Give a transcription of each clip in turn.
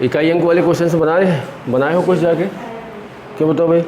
इकाई अंक वाले क्वेश्चन बना रहे हैं, बनाए हो कुछ जाके? क्या बताओ भाई?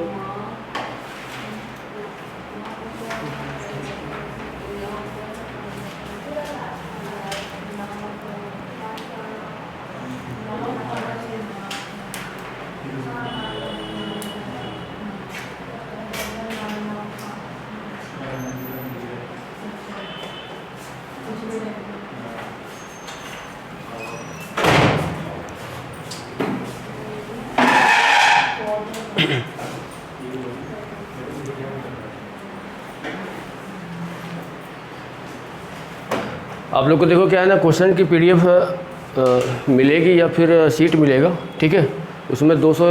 आप लोग को देखो क्या है ना, क्वेश्चन की पीडीएफ मिलेगी या फिर सीट मिलेगा, ठीक है? उसमें 200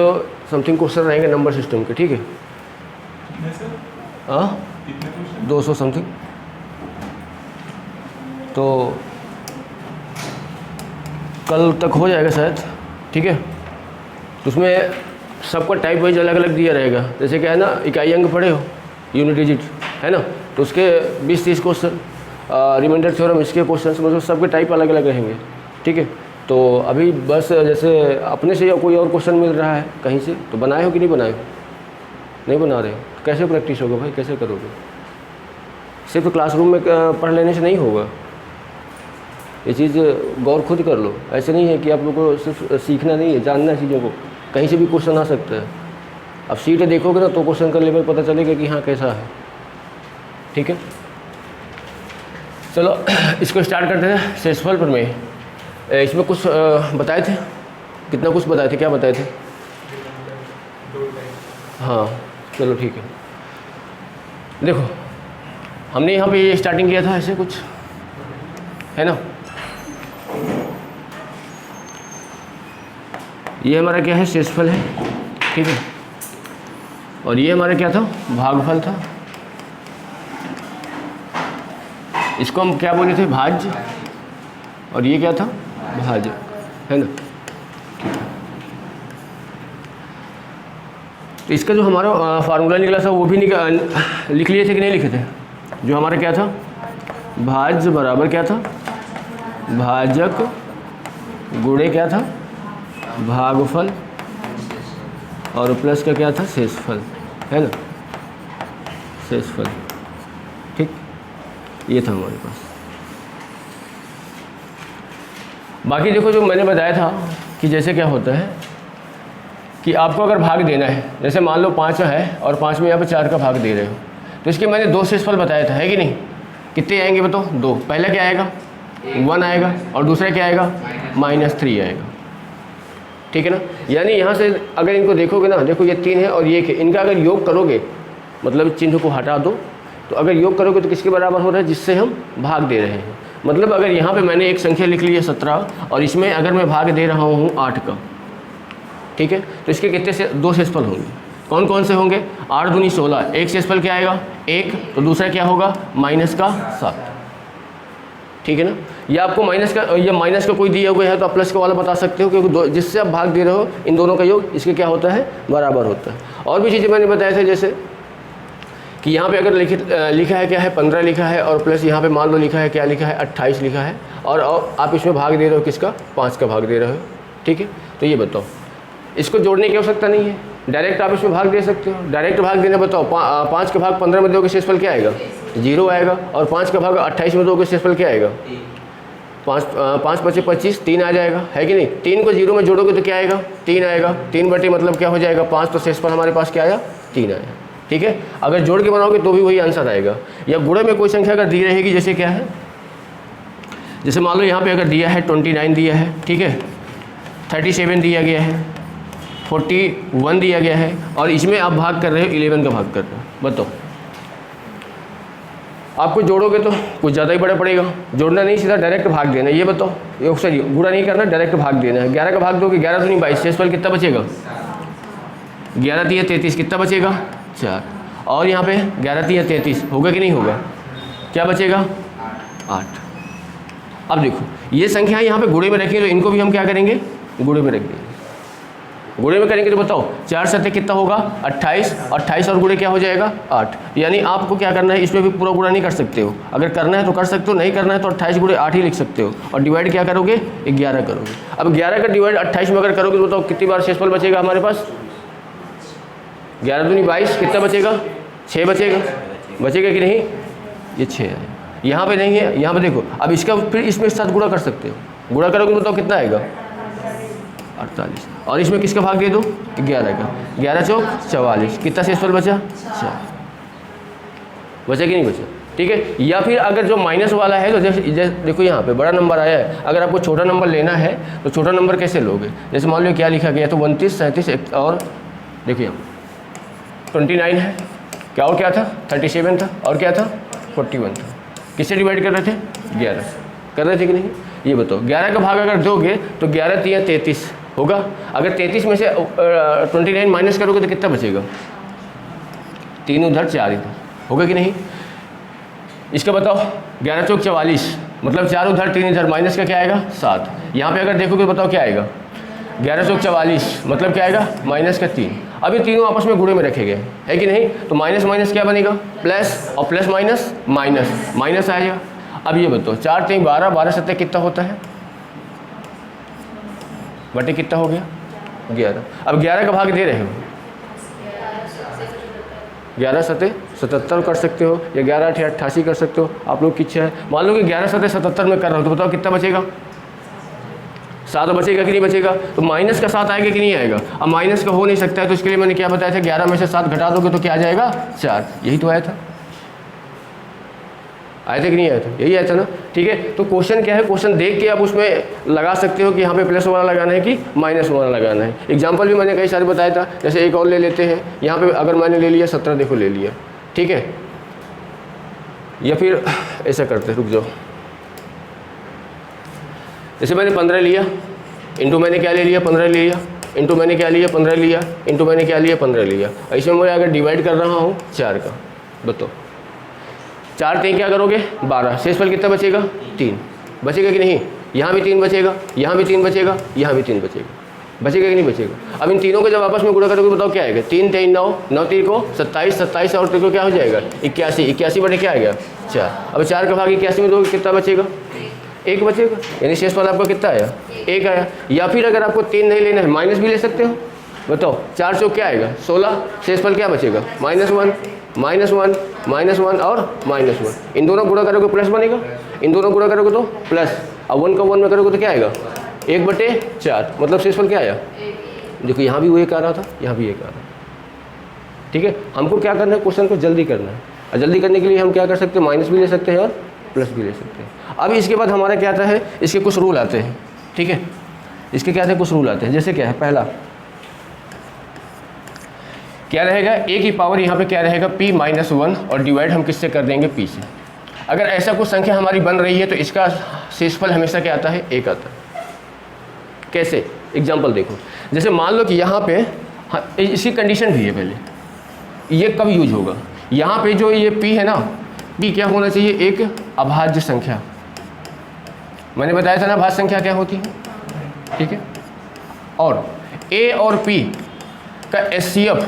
समथिंग क्वेश्चन रहेंगे नंबर सिस्टम के, ठीक है? हाँ, 200 समथिंग। तो कल तक हो जाएगा शायद, ठीक है? तो उसमें सबका टाइप वाइज अलग अलग दिया रहेगा। जैसे क्या है ना, इकाई अंक पढ़े हो, यूनिट डिजिट, है ना? तो उसके 20-30 क्वेश्चन, रिमाइंडर थ्योरम, इसके क्वेश्चन मतलब सबके टाइप अलग अलग रहेंगे, ठीक है? तो अभी बस जैसे अपने से या कोई और क्वेश्चन मिल रहा है कहीं से, तो बनाए हो कि नहीं बनाए हो? नहीं बना रहे हो, कैसे प्रैक्टिस होगा भाई, कैसे करोगे? सिर्फ क्लासरूम में पढ़ लेने से नहीं होगा, ये चीज़ गौर खुद कर लो। ऐसे नहीं है कि आप लोग को सिर्फ सीखना नहीं है, जानना है चीज़ों को, कहीं से भी क्वेश्चन आ सकता है। अब सीटें देखोगे ना तो क्वेश्चन का लेवल पता चलेगा कि हाँ कैसा है, ठीक है? चलो इसको स्टार्ट करते हैं। शेषफल प्रमेय, इसमें कुछ बताए थे, कितना कुछ बताए थे, क्या बताए थे? हाँ चलो ठीक है। देखो हमने यहाँ पे स्टार्टिंग किया था ऐसे कुछ, है ना? ये हमारा क्या है, शेषफल है, ठीक है? और ये हमारा क्या था, भागफल था। इसको हम क्या बोले थे, भाज्य, और ये क्या था, भाजक, है ना? तो इसका जो हमारा फार्मूला निकला था वो भी लिख लिए थे कि नहीं लिखे थे? जो हमारा क्या था, भाज्य बराबर क्या था, भाजक गुणे क्या था, भागफल, और प्लस का क्या था, शेषफल, है ना? शेषफल, ठीक? ये था हमारे पास। बाकी देखो जो मैंने बताया था कि जैसे क्या होता है कि आपको अगर भाग देना है, जैसे मान लो 5 है और 5 में यहाँ पे 4 का भाग दे रहे हो, तो इसके मैंने 2 शेषफल बताया था, है कि नहीं? कितने आएंगे बताओ? 2। पहला क्या आएगा, 1 आएगा, और दूसरा क्या आएगा, -3 आएगा, ठीक है ना? यानी यहाँ से अगर इनको देखोगे ना, देखो ये 3 है और ये 1 है, इनका अगर योग करोगे, मतलब चिन्ह को हटा दो, तो अगर योग करोगे तो किसके बराबर हो रहा है, जिससे हम भाग दे रहे हैं। मतलब अगर यहाँ पे मैंने एक संख्या लिख ली है 17, और इसमें अगर मैं भाग दे रहा हूँ 8 का, ठीक है? तो इसके कितने से 2 शेषफल होंगे। कौन कौन से होंगे? 8 दूनी 16, एक शेषफल क्या आएगा, 1, तो दूसरा क्या होगा, -7, ठीक है ना? या आपको माइनस का कोई दिया हुआ है तो आप प्लस का वाला बता सकते हो, क्योंकि जिससे आप भाग दे रहे हो इन दोनों का योग इसके क्या होता है, बराबर होता है। और भी चीज़ें मैंने बताया था, जैसे कि यहाँ पे अगर लिखा है क्या है, 15 लिखा है, और प्लस यहाँ पे मान लो लिखा है क्या, लिखा है 28 लिखा है, और आप इसमें भाग दे रहे हो किसका, 5 का भाग दे रहे हो, ठीक है? तो ये बताओ, इसको जोड़ने की आवश्यकता नहीं है, डायरेक्ट आप इसमें भाग दे सकते हो। डायरेक्ट भाग देना बताओ, 5 का भाग 15 में दोगे शेषफल क्या आएगा, 0 आएगा, और 5 का भाग 28 में दोगे शेषफल क्या आएगा, 5 × 5 = 25, 3 आ जाएगा, है कि नहीं? 3 को 0 में जोड़ोगे तो क्या आएगा, 3 आएगा। 3 बटे मतलब क्या हो जाएगा, 5, तो शेषफल हमारे पास क्या आया, 3 आया, ठीक है? अगर जोड़ के बनाओगे तो भी वही आंसर आएगा। या गुणे में कोई संख्या अगर दी रहेगी, जैसे क्या है, जैसे मान लो यहाँ पे अगर दिया है 29 दिया है, ठीक है, 37 दिया गया है, 41 दिया गया है, और इसमें आप भाग कर रहे हो 11 का भाग कर रहे हो, बताओ आपको जोड़ोगे तो कुछ ज़्यादा ही बड़ा पड़ेगा। जोड़ना नहीं, सीधा डायरेक्ट भाग देना। ये बताओ, सॉरी गुणा नहीं करना, डायरेक्ट भाग देना है। 11 का भाग दोगे, 11 दूनी 22, शेषफल कितना बचेगा, 11 × 3 = 33, कितना बचेगा, 4। और यहाँ पे 11 × 3 = 33, होगा कि नहीं होगा, क्या बचेगा, 8। अब देखो ये संख्या यहाँ पे गुणे में रखेंगे, तो इनको भी हम क्या करेंगे, गुणे में रख देंगे। गुणे में करेंगे तो बताओ 4 सत्ते कितना होगा 28, 28 और गुणे क्या हो जाएगा 8। यानी आपको क्या करना है, इसमें भी पूरा गुणा नहीं कर सकते हो, अगर करना है तो कर सकते हो, नहीं करना है तो 28 गुणे 8 ही लिख सकते हो और डिवाइड क्या करोगे 11 करोगे। अब 11 का डिवाइड 28 में अगर करोगे तो बताओ कितनी बार शेषफल बचेगा हमारे पास, 11 दूनी 22, कितना बचेगा 6 बचेगा, बचेगा कि नहीं, ये 6 है, यहाँ पे नहीं है, यहाँ पे देखो। अब इसका फिर इसमें साथ गुणा कर सकते हो, गुणा करोगे तो बताओ कितना आएगा 48, और इसमें किसका भाग दे दो 11 का, 11 चौक 44, कितना शेषफल बचा 4, बचा कि नहीं बचा, ठीक है। या फिर अगर जो माइनस वाला है तो जैसे देखो यहाँ पे बड़ा नंबर आया है, अगर आपको छोटा नंबर लेना है तो छोटा नंबर कैसे लोगे, जैसे मान लो क्या लिखा गया तो 29, 37 और देखिए 29 है, क्या और क्या था 37 था और क्या था 41 था, किससे डिवाइड कर रहे थे 11 कर रहे थे कि नहीं, ये बताओ 11 का भाग अगर दोगे तो 11 3 33 होगा, अगर 33 में से 29 माइनस करोगे तो कितना बचेगा, 3 उधर 4 इधर, होगा कि नहीं। इसका बताओ 11 चौक 44, मतलब 4 उधर 3 इधर, माइनस का क्या आएगा 7, यहाँ पे अगर देखोगे बताओ क्या आएगा 11 चौक 44, मतलब क्या आएगा माइनस का 3। अभी तीनों आपस में गुणे में रखे गए है कि नहीं, तो माइनस माइनस क्या बनेगा प्लस, और प्लस माइनस माइनस माइनस आएगा। अब ये बताओ 4 3 12, 12 सत्ते कितना होता है, बटे कितना हो गया 11। अब 11 का भाग दे रहे हो, 11 सत्ते 77 कर सकते हो या 11 8 88 कर सकते हो, आप लोग की इच्छा है। मान लो कि 11 सत्ते 77 में कर रहा हो तो बताओ कितना बचेगा, 7 बचेगा कि नहीं बचेगा, तो माइनस का 7 आएगा कि नहीं आएगा। अब माइनस का हो नहीं सकता है तो इसके लिए मैंने क्या बताया था, 11 में से 7 घटा दोगे तो क्या आ जाएगा 4, यही तो आया था, आया था कि नहीं आया था, यही आया था ना, ठीक है। तो क्वेश्चन क्या है, क्वेश्चन देख के आप उसमें लगा सकते हो कि यहाँ पे प्लस वाला लगाना है कि माइनस वाला लगाना है। एग्जाम्पल भी मैंने कई सारे बताया था, जैसे एक और ले लेते हैं, यहाँ पे अगर मैंने ले लिया 17, देखो ले लिया, ठीक है। या फिर ऐसा करते, रुक जाओ, जैसे मैंने 15 लिया, इंटू मैंने क्या ले लिया 15 ले लिया, इंटू मैंने क्या लिया 15 लिया, इंटू मैंने क्या लिया 15 लिया। ऐसे में मैं अगर डिवाइड कर रहा हूँ 4 का, बताओ 4 3 क्या करोगे 12, शेषफल कितना बचेगा 3, बचेगा कि नहीं, यहाँ भी 3 बचेगा, यहाँ भी 3 बचेगा, यहाँ भी 3 बचेगा, बचेगा कि नहीं बचेगा। अब इन तीनों को जब आपस में गुणा करोगे बताओ क्या आएगा, 3 3 9, 9 3 को 27, 27 और 3 को क्या हो जाएगा 81, 81 बटे क्या आ गया 4। अब 4 का भाग 81 में दोगे कितना बचेगा 1 बचेगा, यानी शेषफल आपका कितना आया 1 आया। या फिर अगर आपको 3 नहीं लेना है माइनस भी ले सकते हो, बताओ 4 चौक क्या आएगा 16, शेषफल क्या बचेगा -1 -1 -1 और -1, इन दोनों गुणा करोगे प्लस बनेगा, इन दोनों गुणा करोगे तो प्लस, अब 1 का 1 में करोगे तो क्या आएगा 1/4, मतलब शेषफल क्या आया, देखो यहाँ भी वो 1 आ रहा था, यहाँ भी 1 आ रहा था, ठीक है। हमको क्या करना है, क्वेश्चन को जल्दी करना है, और जल्दी करने के लिए हम क्या कर सकते हैं, माइनस भी ले सकते हैं और प्लस भी ले सकते हैं। अब इसके बाद हमारा क्या आता है, इसके कुछ रूल आते हैं, ठीक है। इसके क्या आते हैं, कुछ रूल आते हैं, जैसे क्या है, पहला क्या रहेगा, a की पावर यहाँ पे क्या रहेगा p-1 और डिवाइड हम किससे कर देंगे p से। अगर ऐसा कुछ संख्या हमारी बन रही है तो इसका शेषफल हमेशा क्या आता है 1 आता है। कैसे, एग्जाम्पल देखो, जैसे मान लो कि यहाँ पे इसकी कंडीशन भी है, पहले ये कब यूज होगा, यहाँ पे जो ये p है ना, p क्या होना चाहिए, एक अभाज्य संख्या, मैंने बताया था ना अभाज्य संख्या क्या होती है, ठीक है। और a और p का HCF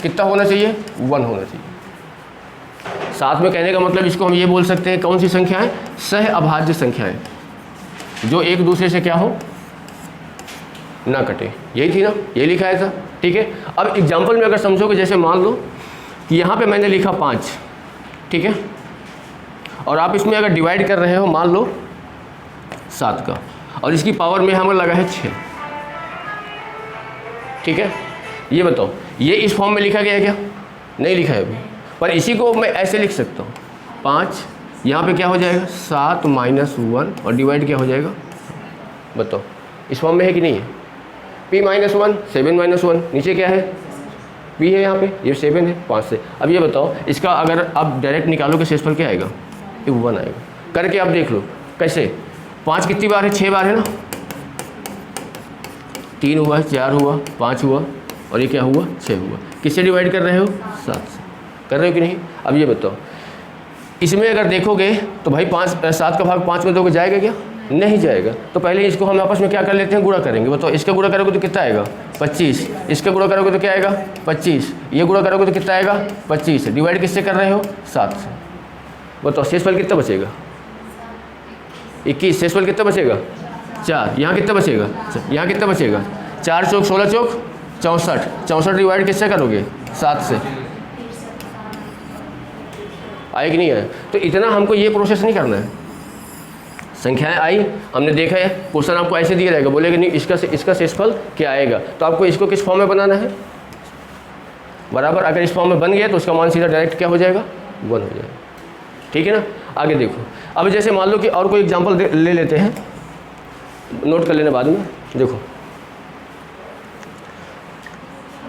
कितना होना चाहिए 1 होना चाहिए। साथ में कहने का मतलब इसको हम ये बोल सकते हैं, कौन सी संख्या है, सह अभाज्य संख्याएं, जो एक दूसरे से क्या हो ना कटे, यही थी ना, ये लिखा है था, ठीक है। अब एग्जांपल में अगर समझोगे, जैसे मान लो कि यहाँ पे मैंने लिखा 5, ठीक है, और आप इसमें अगर डिवाइड कर रहे हो मान लो 7 का, और इसकी पावर में हमें लगा है 6, ठीक है। ये बताओ ये इस फॉर्म में लिखा गया है क्या, नहीं लिखा है अभी, पर इसी को मैं ऐसे लिख सकता हूँ, 5 यहाँ पे क्या हो जाएगा 7 -1 और डिवाइड क्या हो जाएगा, बताओ इस फॉर्म में है कि नहीं है, p-1 7 -1, नीचे क्या है p है, यहाँ पे ये 7 है 5 से। अब ये बताओ इसका अगर आप डायरेक्ट निकालोगे शेषफल क्या आएगा, ये 1 आएगा। करके आप देख लो कैसे, 5 कितनी बार है, 6 बार है ना, 3 हुआ, 4 हुआ, 5 हुआ और ये क्या हुआ 6 हुआ। किससे डिवाइड कर रहे हो 7 से, कर रहे हो कि नहीं। अब ये बताओ इसमें अगर देखोगे तो भाई 7 का भाग 5 में दोगे जाएगा क्या, नहीं जाएगा। तो पहले इसको हम आपस में क्या कर लेते हैं, गुणा करेंगे। बताओ इसका गुणा करोगे तो कितना आएगा 25, इसका गुणा करोगे तो क्या आएगा 25, ये गुणा करोगे तो कितना आएगा 25। डिवाइड किससे कर रहे हो 7 से। बताओ शेषफल कितना बचेगा 21, शेषफल कितना बचेगा 4। यहाँ कितना बचेगा, यहाँ कितना बचेगा 4 चौक 16 चौक 64, 64 डिवाइड किससे करोगे 7 से। आए कि नहीं आए। तो इतना हमको ये प्रोसेस नहीं करना है। संख्याएं आई, हमने देखा है, क्वेश्चन आपको ऐसे दिया रहेगा, बोलेगा नहीं इसका शेषफल क्या आएगा, तो आपको इसको किस फॉर्म में बनाना है बराबर। अगर इस फॉर्म में बन गया तो उसका मान सीधा डायरेक्ट क्या हो जाएगा 1 हो जाएगा। ठीक है ना। आगे देखो, अब जैसे मान लो कि और कोई एग्जाम्पल ले लेते हैं, नोट कर लेना बाद में। देखो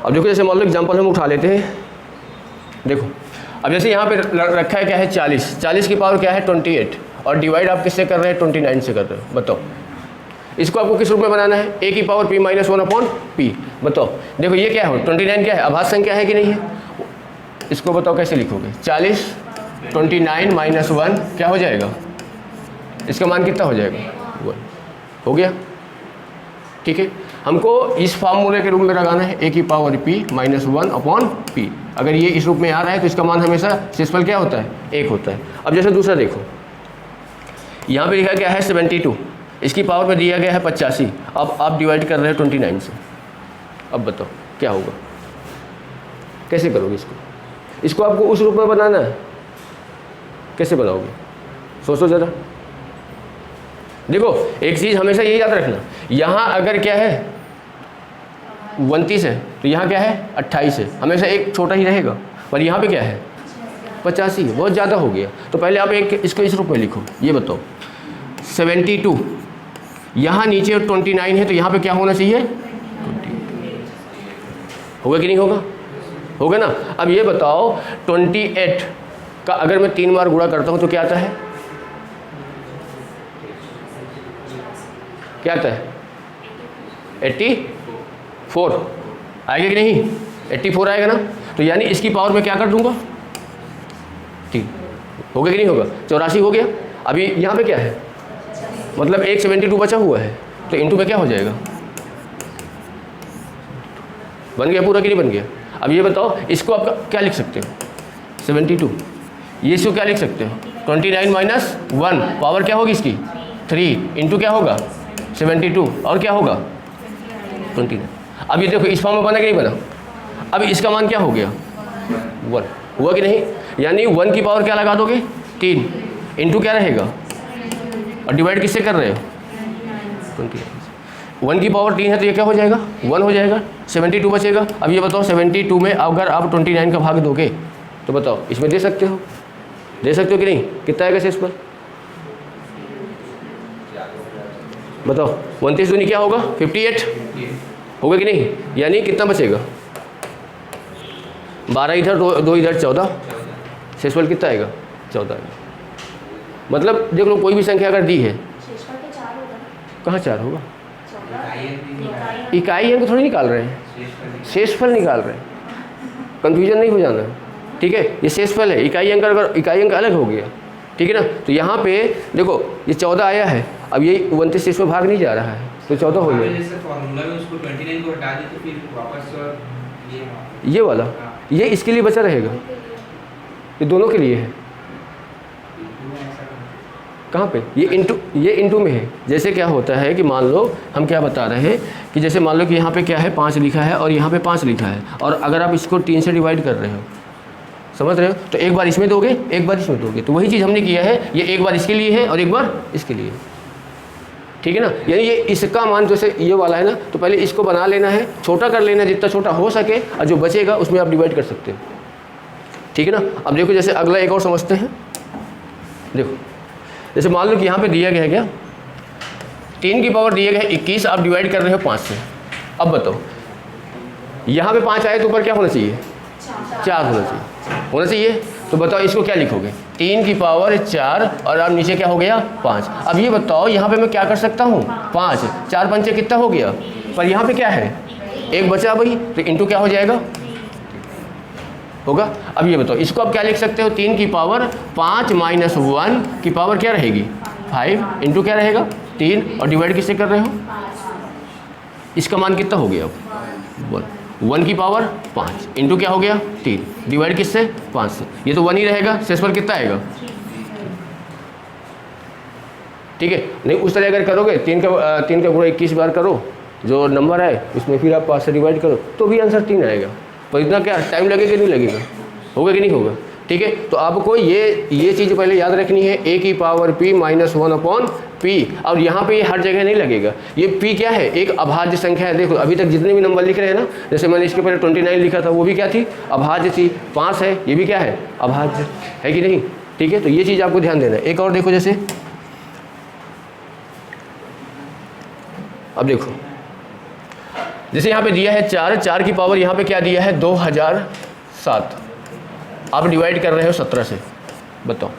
अब देखो, जैसे मान लो एग्जाम्पल हम उठा लेते हैं। देखो अब जैसे यहाँ पे रखा है क्या है 40, 40 की पावर क्या है 28, और डिवाइड आप किससे कर रहे हैं 29 से कर रहे हो। बताओ इसको आपको किस रूप में बनाना है, a की पावर p - 1 अपॉन p। बताओ देखो ये क्या है 29 क्या है, अभाज्य संख्या है कि नहीं है। इसको बताओ कैसे लिखोगे, 40 29 - 1 क्या हो जाएगा, इसका मान कितना हो जाएगा 1 हो गया। ठीक है, हमको इस फार्मूले के रूप में लगाना है a की पावर p - 1 अपॉन p। अगर ये इस रूप में आ रहा है तो इसका मान हमेशा शेषफल क्या होता है 1 होता है। अब जैसे दूसरा देखो, यहाँ पे लिखा क्या है 72, इसकी पावर में दिया गया है 85, अब आप डिवाइड कर रहे हो 29 से। अब बताओ क्या होगा, कैसे करोगे इसको आपको उस रूप में बनाना है, कैसे बनाओगे सोचो ज़रा। देखो एक चीज़ हमेशा ये याद रखना, यहाँ अगर क्या है 29 है तो यहाँ क्या है 28 है, हमेशा एक छोटा ही रहेगा। पर यहाँ पे क्या है 85, बहुत ज़्यादा हो गया। तो पहले आप इसको इस रूप में लिखो। ये बताओ 72, यहाँ नीचे 29 है तो यहाँ पे क्या होना चाहिए 20। होगा कि नहीं होगा, होगा ना। अब ये बताओ 28 का अगर मैं 3 बार गुणा करता हूँ तो क्या आता है, क्या आता है 84 आएगा कि नहीं, 84 आएगा ना। तो यानी इसकी पावर में क्या कर दूंगा 3, होगा कि नहीं होगा, 84 हो गया। अभी यहाँ पे क्या है, मतलब एक 72 बचा हुआ है, तो इंटू में क्या हो जाएगा, बन गया पूरा कि नहीं बन गया। अब ये बताओ इसको आप क्या लिख सकते हो 72, ये इसको क्या लिख सकते हो 29 - 1, पावर क्या होगी इसकी 3, इंटू क्या होगा 72 और क्या होगा 29। अब ये देखो इस फॉर्म में बना कि नहीं बना। अब इसका मान क्या हो गया 1, हुआ कि नहीं। यानी 1 की पावर क्या लगा दोगे 3, इंटू क्या रहेगा और डिवाइड किससे कर रहे हो 29। 1 की पावर 3 है तो ये क्या हो जाएगा 1 हो जाएगा, 72 बचेगा। अब ये बताओ 72 में अगर आप 29 का भाग दोगे तो बताओ इसमें दे सकते हो कि नहीं, कितना आएगा शेष पर बताओ। 29 दूनी क्या होगा 58 होगा कि नहीं। यानी कितना बचेगा 12 इधर 2 इधर 14, शेषफल कितना आएगा 14 आएगा। मतलब देख लो कोई भी संख्या अगर दी है, कहाँ 4 होगा, इकाई अंक थोड़ी निकाल रहे हैं, शेषफल निकाल रहे हैं, कंफ्यूजन नहीं हो जाना। ठीक है, ये शेषफल है, इकाई अंक अगर इकाई अंक अलग हो गया, ठीक है ना। तो यहाँ पे देखो ये 14 आया है, अब ये 29 इसमें भाग नहीं जा रहा है तो 14 हो गया। ये वाला ये इसके लिए बचा रहेगा, ये दोनों के लिए है। कहाँ पे ये इंटू में है। जैसे क्या होता है कि मान लो हम क्या बता रहे हैं कि जैसे मान लो कि यहाँ पे क्या है 5 लिखा है और यहाँ पे 5 लिखा है, और अगर आप इसको 3 से डिवाइड कर रहे हो, समझ रहे हो, तो एक बार इसमें दोगे एक बार इसमें दोगे। तो वही चीज़ हमने किया है, ये एक बार इसके लिए है और एक बार इसके लिए, ठीक है ना। यानी ये इसका मान जैसे ये वाला है ना, तो पहले इसको बना लेना है, छोटा कर लेना जितना छोटा हो सके, और जो बचेगा उसमें आप डिवाइड कर सकते हो, ठीक है ना। अब देखो जैसे अगला एक और समझते हैं। देखो जैसे मान लो कि यहाँ पे दिया गया है क्या 3 की पावर दिया गया है 21, आप डिवाइड कर रहे हो 5 से। अब बताओ यहाँ पे 5 आए तो ऊपर क्या होना चाहिए 4 होना चाहिए। तो बताओ इसको क्या लिखोगे 3 की पावर 4 और अब नीचे क्या हो गया 5। अब ये बताओ यहाँ पे मैं क्या कर सकता हूँ 5, 4 पंचे कितना हो गया, पर यहाँ पे क्या है 1 बचा भाई, तो इंटू क्या हो जाएगा होगा। अब ये बताओ इसको आप क्या लिख सकते हो 3 की पावर 5 - 1 की पावर क्या रहेगी 5 इंटू क्या रहेगा 3 और डिवाइड किससे कर रहे हो, इसका मान कितना हो गया अब 1 की पावर 5 इंटू क्या हो गया 3 डिवाइड किससे 5 से, ये तो 1 ही रहेगा, शेषफल कितना आएगा, ठीक है। नहीं उस तरह अगर करोगे 3 का गुणा 21 बार करो, जो नंबर है उसमें फिर आप 5 से डिवाइड करो तो भी आंसर 3 आएगा। पर इतना क्या टाइम लगेगा कि नहीं लगेगा, होगा कि नहीं होगा, ठीक है। तो आपको ये चीज़ पहले याद रखनी है, a की पावर p माइनस 1/p। और यहाँ पे ये हर जगह नहीं लगेगा, ये p क्या है, एक अभाज्य संख्या है। देखो अभी तक जितने भी नंबर लिख रहे हैं ना, जैसे मैंने इसके पहले 29 लिखा था, वो भी क्या थी, अभाज्य थी। 5 है, ये भी क्या है, अभाज्य है कि नहीं, ठीक है। तो ये चीज़ आपको ध्यान देना है। एक और देखो, जैसे अब देखो, जैसे यहाँ पे दिया है 4 की पावर यहाँ पे क्या दिया है 2007, आप डिवाइड कर रहे हो 17 से, बताओ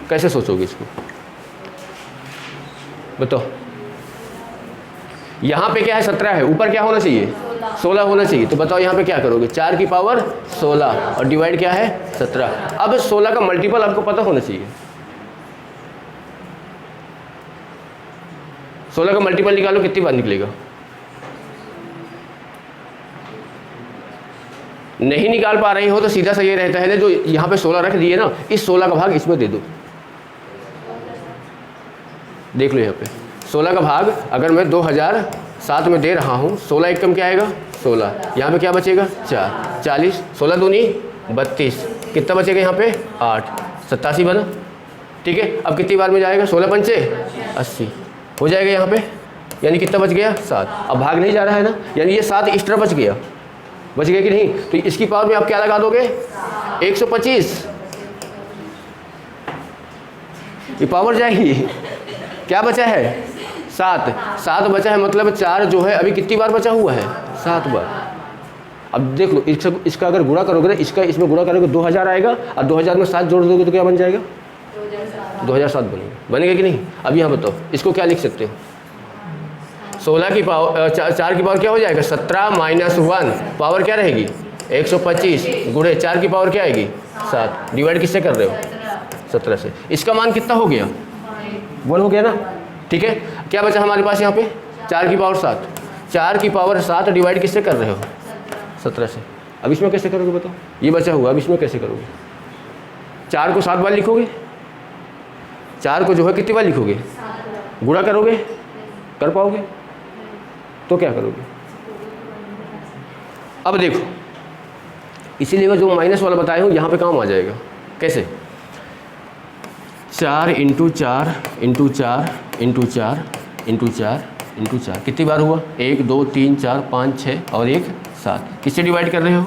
कैसे सोचोगे इसको, बताओ। यहाँ पे क्या है 17 है, ऊपर क्या होना चाहिए 16 होना चाहिए, तो बताओ यहाँ पे क्या करोगे, 4 की पावर 16 और डिवाइड क्या है 17। अब 16 का मल्टीपल आपको पता होना चाहिए, 16 का मल्टीपल निकालो कितनी बार निकलेगा, नहीं निकाल पा रही हो तो सीधा सा ये रहता है ना, जो यहाँ पे 16 रख दिए ना, इस 16 का भाग इसमें दे दो। देख लो यहाँ पे 16 का भाग अगर मैं 2007 में दे रहा हूँ, 16 एक कम क्या आएगा 16, यहाँ पे क्या बचेगा 4, 40, 16 दूनी 32, कितना बचेगा यहाँ पे 8, 87 बना, ठीक है। अब कितनी बार में जाएगा, 16 पंचे 80 हो जाएगा यहाँ पे, यानी कितना बच गया 7। अब भाग नहीं जा रहा है ना, यानी ये 7 एक्स्ट्रा बच गया कि नहीं। तो इसकी पावर में आप क्या लगा दोगे 125, ये पावर जाएगी, क्या बचा है 7 बचा है, मतलब 4 जो है अभी कितनी बार बचा हुआ है 7 बार। अब देख लो इसका अगर गुणा करोगे ना, इसका इसमें गुणा करोगे 2000 आएगा, और 2000 में 7 जोड़ दोगे तो क्या बन जाएगा 2007 बनेगा कि नहीं। अब यहाँ बताओ इसको क्या लिख सकते हो, 16 की पावर 4 की पावर क्या हो जाएगा 17 माइनस 1, पावर क्या रहेगी 125 गुणे 4 की पावर क्या आएगी 7, डिवाइड किससे कर रहे हो 17 से। इसका मान कितना हो गया 1 हो गया ना, ठीक है। क्या बचा हमारे पास यहाँ पे 4 की पावर 7, 4 की पावर 7 डिवाइड किससे कर रहे हो 17 से। अब इसमें कैसे करोगे बताओ, ये बचा हुआ, अब इसमें कैसे करोगे, 4 को 7 बार लिखोगे, 4 को जो है कितनी बार लिखोगे, गुणा करोगे, कर पाओगे तो क्या करोगे। अब देखो इसीलिए मैं जो माइनस वाला बताया हूँ यहाँ पे काम आ जाएगा, कैसे 4 into 4 into 4 into 4 into 4 into 4 कितनी बार हुआ 1 2 3 4 5 6 और 1 7, किससे डिवाइड कर रहे हो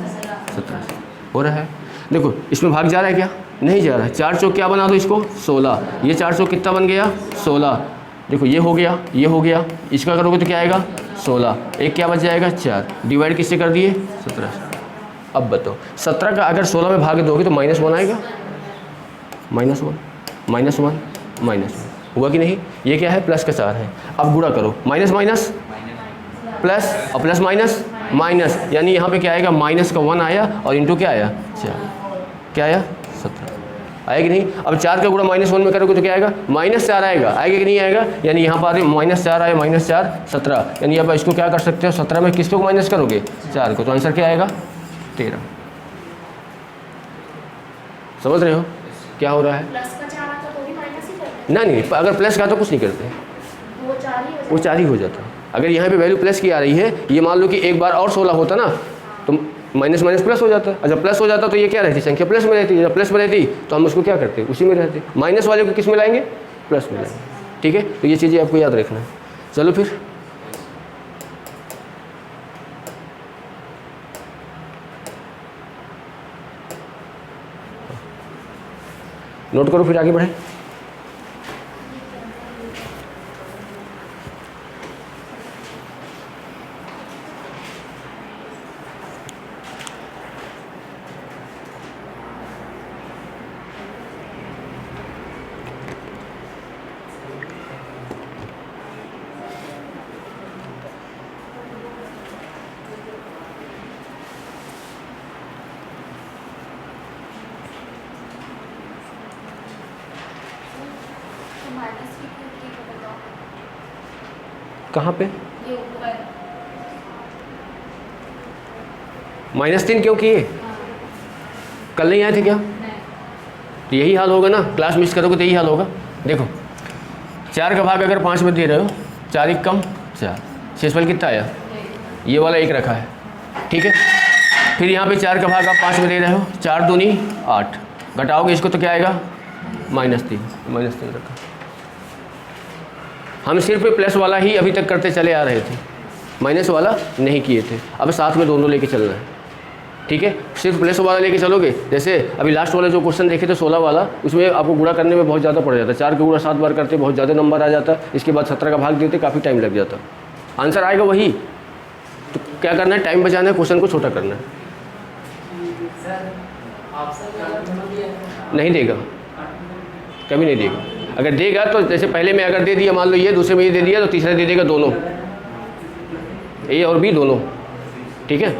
17 से हो रहा है। देखो इसमें भाग जा रहा है क्या, नहीं जा रहा है। 4 चौक क्या बना दो इसको 16, ये 4 चौक कितना बन गया 16, देखो ये हो गया, ये हो गया, इसका करोगे तो क्या आएगा 16, एक क्या बच जाएगा 4, डिवाइड किससे कर दिए 17 से। अब बताओ 17 का अगर 16 में भाग दोगे तो -1 आएगा, -1 -1 -1 हुआ कि नहीं। ये क्या है प्लस का 4 है, अब गुणा करो माइनस माइनस प्लस और प्लस माइनस माइनस, यानी यहाँ पे क्या आएगा माइनस का 1 आया और इंटू क्या आया 4, क्या आया 17 आएगा कि नहीं। अब 4 का गुणा -1 में करोगे तो क्या आएगा -4 आएगा, आएगा कि नहीं आएगा, यानी यहाँ पर -4 आया -4 17, यानी अब इसको क्या कर सकते हो 17 में किसको माइनस करोगे 4 को, तो आंसर क्या आएगा 13। समझ रहे हो क्या हो रहा है, ना नहीं अगर प्लस का तो कुछ नहीं करते, वो 4 ही हो जाता। अगर यहाँ पे वैल्यू प्लस की आ रही है, ये मान लो कि एक बार और 16 होता ना तो माइनस माइनस प्लस हो जाता है, जब प्लस हो जाता तो ये क्या रहती संख्या प्लस में रहती, जब प्लस में रहती तो हम उसको क्या करते उसी में रहते, माइनस वाले को किस में लाएंगे प्लस में लाएंगे, ठीक है। तो ये चीज़ें आपको याद रखना है। चलो फिर नोट करो, फिर आगे बढ़े। माइनस की क्यों की तो बताओ। कहाँ पे ये ऊपर। -3 क्यों किए? हाँ। कल नहीं आए थे क्या? नहीं। तो यही हाल होगा ना, क्लास मिस करोगे तो यही हाल होगा। देखो 4 का भाग अगर 5 में दे रहे हो, 4 1 कम 4, शेषफल कितना आया? ये वाला 1 रखा है, ठीक है। फिर यहाँ पे 4 का भाग आप 5 में दे रहे हो, 4 दूनी 8, घटाओगे इसको तो क्या आएगा? -3 रखा। हम सिर्फ प्लस वाला ही अभी तक करते चले आ रहे थे, माइनस वाला नहीं किए थे। अब साथ में दोनों लेके चलना है, ठीक है। सिर्फ प्लस वाला लेके चलोगे, जैसे अभी लास्ट वाला जो क्वेश्चन देखे थे 16 वाला, उसमें आपको गुणा करने में बहुत ज़्यादा पड़ जाता है। 4 का गुणा 7 बार करते बहुत ज़्यादा नंबर आ जाता, इसके बाद 17 का भाग देते काफ़ी टाइम लग जाता, आंसर आएगा वही। तो क्या करना है, टाइम बचाना है, क्वेश्चन को छोटा करना है। नहीं देगा, कभी नहीं देगा। अगर देगा तो जैसे पहले में अगर दे दिया, मान लो ये, दूसरे में ये दे दिया, तो तीसरे दे देगा दोनों, ए और बी दोनों, ठीक है।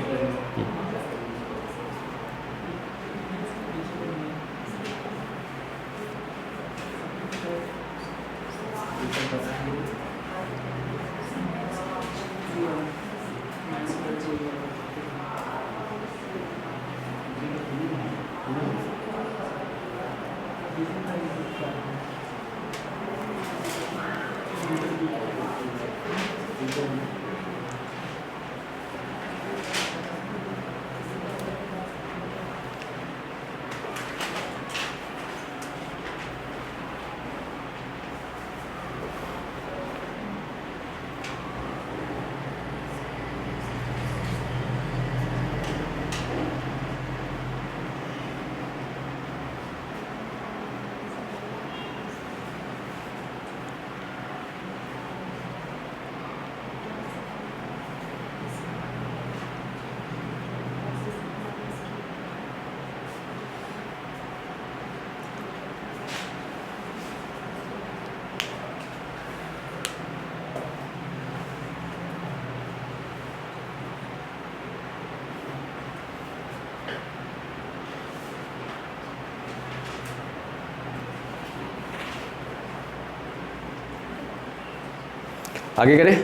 आगे करें।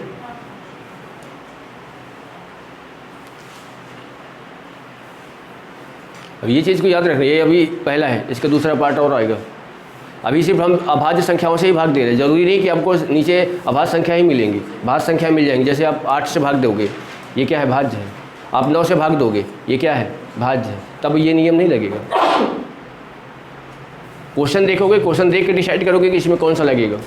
अब ये चीज़ को याद रखना, ये अभी पहला है, इसका दूसरा पार्ट और आएगा। अभी सिर्फ हम अभाज्य संख्याओं से ही भाग दे रहे हैं, जरूरी नहीं कि आपको नीचे अभाज्य संख्या ही मिलेंगी, भाज्य संख्या मिल जाएंगी। जैसे आप 8 से भाग दोगे, ये क्या है? भाज्य है। आप 9 से भाग दोगे, ये क्या है? भाज्य है। तब ये नियम नहीं लगेगा। क्वेश्चन देखोगे, क्वेश्चन देख के डिसाइड करोगे कि इसमें कौन सा लगेगा।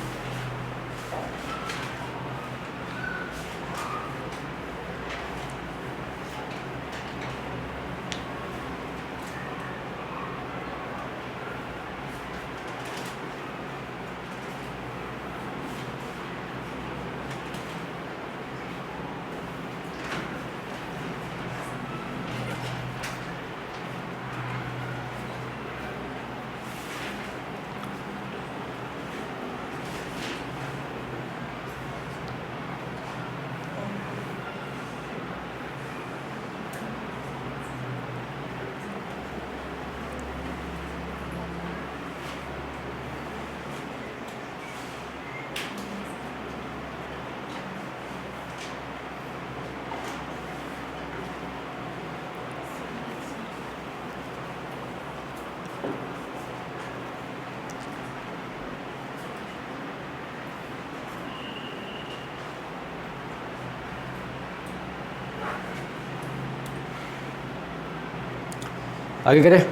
आगे करें।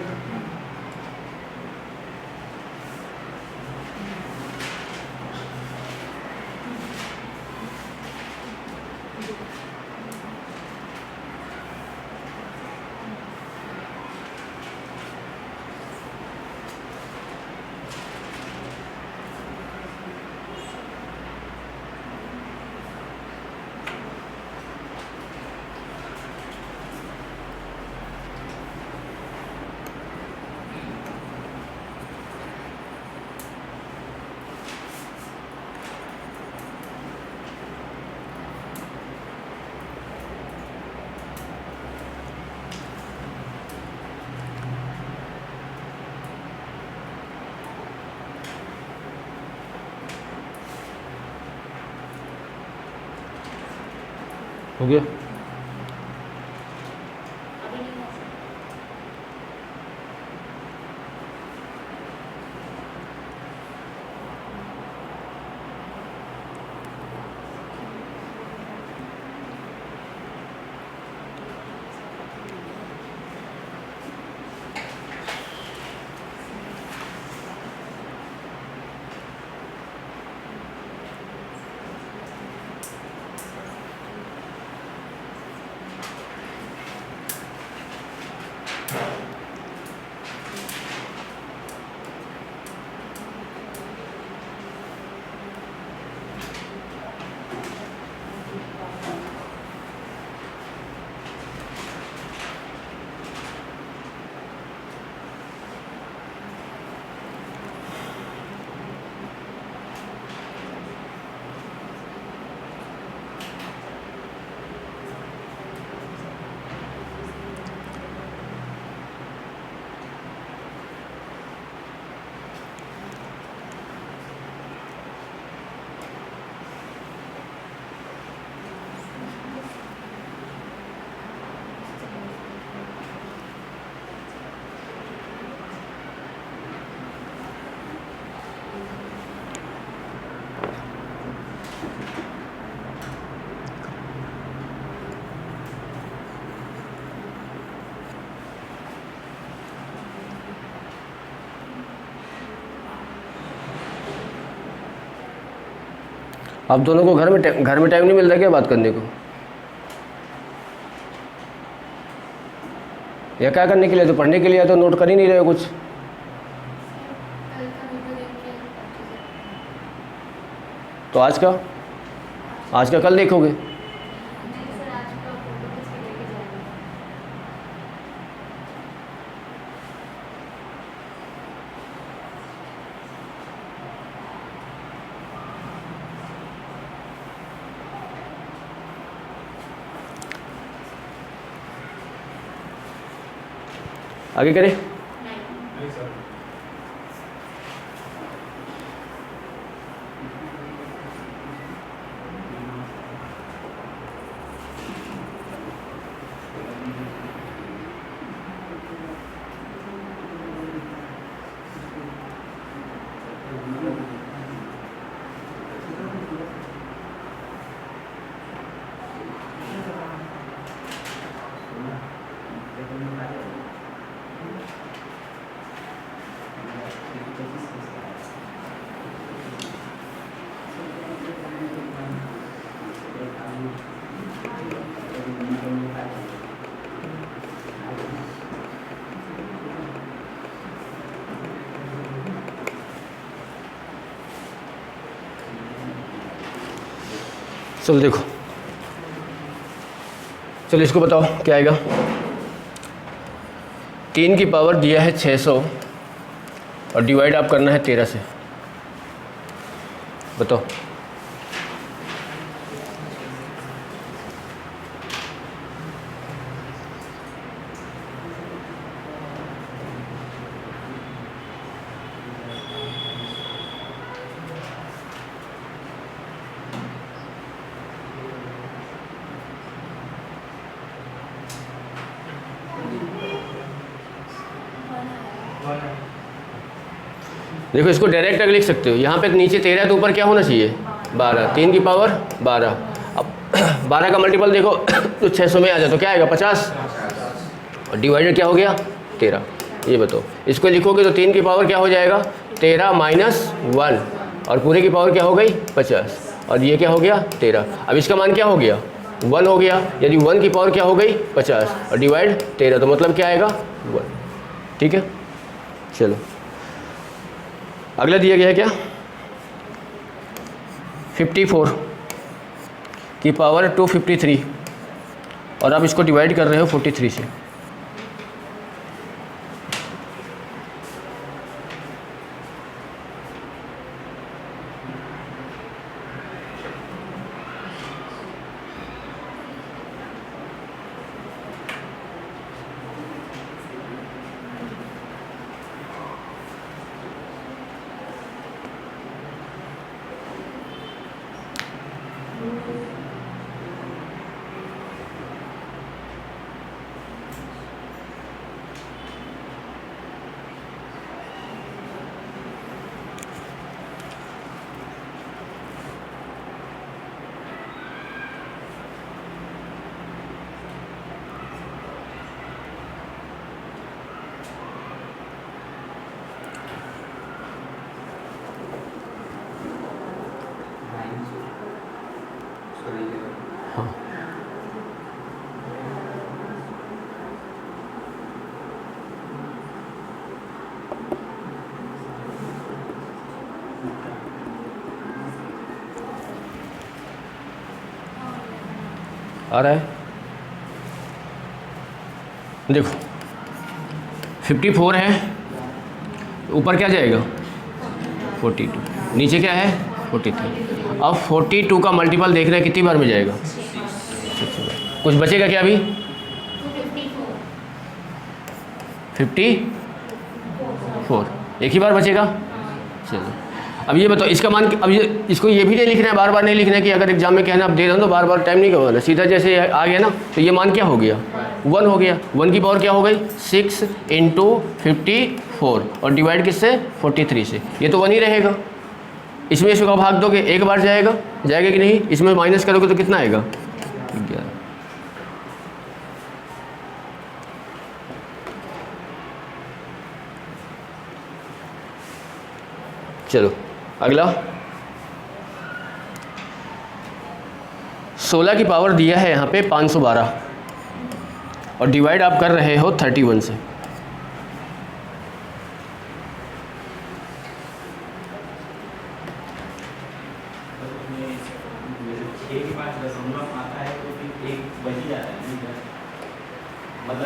हो गया। अभी नहीं हो सकता। आप दोनों को घर में टाइम नहीं मिलता क्या बात करने को, या क्या करने के लिए? तो पढ़ने के लिए, तो नोट कर ही नहीं रहे हो कुछ। कल का वीडियो देख के अच्छे से। तो आज का कल देखोगे। नहीं सर, आज का फोटो खींच के लेके जाएंगे। आगे करें। नहीं सर। चलो देखो, चलो इसको बताओ क्या आएगा। 3 की पावर दिया है 600 और डिवाइड आप करना है 13 से। बताओ। देखो इसको डायरेक्ट अगर लिख सकते हो, यहाँ पे नीचे 13 तो ऊपर क्या होना चाहिए 12, 3 की पावर 12। अब 12 का मल्टीपल देखो तो 600 में आ जाए तो क्या आएगा 50, और डिवाइडेड क्या हो गया 13। ये बताओ, इसको लिखोगे तो 3 की पावर क्या हो जाएगा 13 माइनस 1, और पूरे की पावर क्या हो गई 50, और ये क्या हो गया 13। अब इसका मान क्या हो गया 1 हो गया, यदि 1 की पावर क्या हो गई 50 और डिवाइड 13, तो मतलब क्या आएगा 1। ठीक है, चलो अगला दिया गया है क्या 54 की पावर 253, और आप इसको डिवाइड कर रहे हो 43 से। हाँ आ रहा है। देखो 54 है, ऊपर क्या जाएगा 42, नीचे क्या है 43। अब 42 का मल्टीपल देख रहे हैं कितनी बार में जाएगा, 6 बार। कुछ बचेगा क्या अभी 54, एक ही बार बचेगा। चलो अब ये बताओ इसका मान, अब ये इसको ये भी नहीं लिखना है, बार बार नहीं लिखना है कि अगर एग्जाम में कहना आप दे रहे हो तो बार बार टाइम नहीं करवाना, सीधा जैसे आ गया ना तो ये मान क्या हो गया 1 हो गया। 1 की पावर क्या हो गई 6 × 54 और डिवाइड किससे 43 से, ये तो 1 ही रहेगा। इसमें इसको भाग दोगे एक बार जाएगा, जाएगा कि नहीं, इसमें माइनस करोगे तो कितना आएगा 11। चलो अगला 16 की पावर दिया है यहाँ पे 512 और डिवाइड आप कर रहे हो 31 से।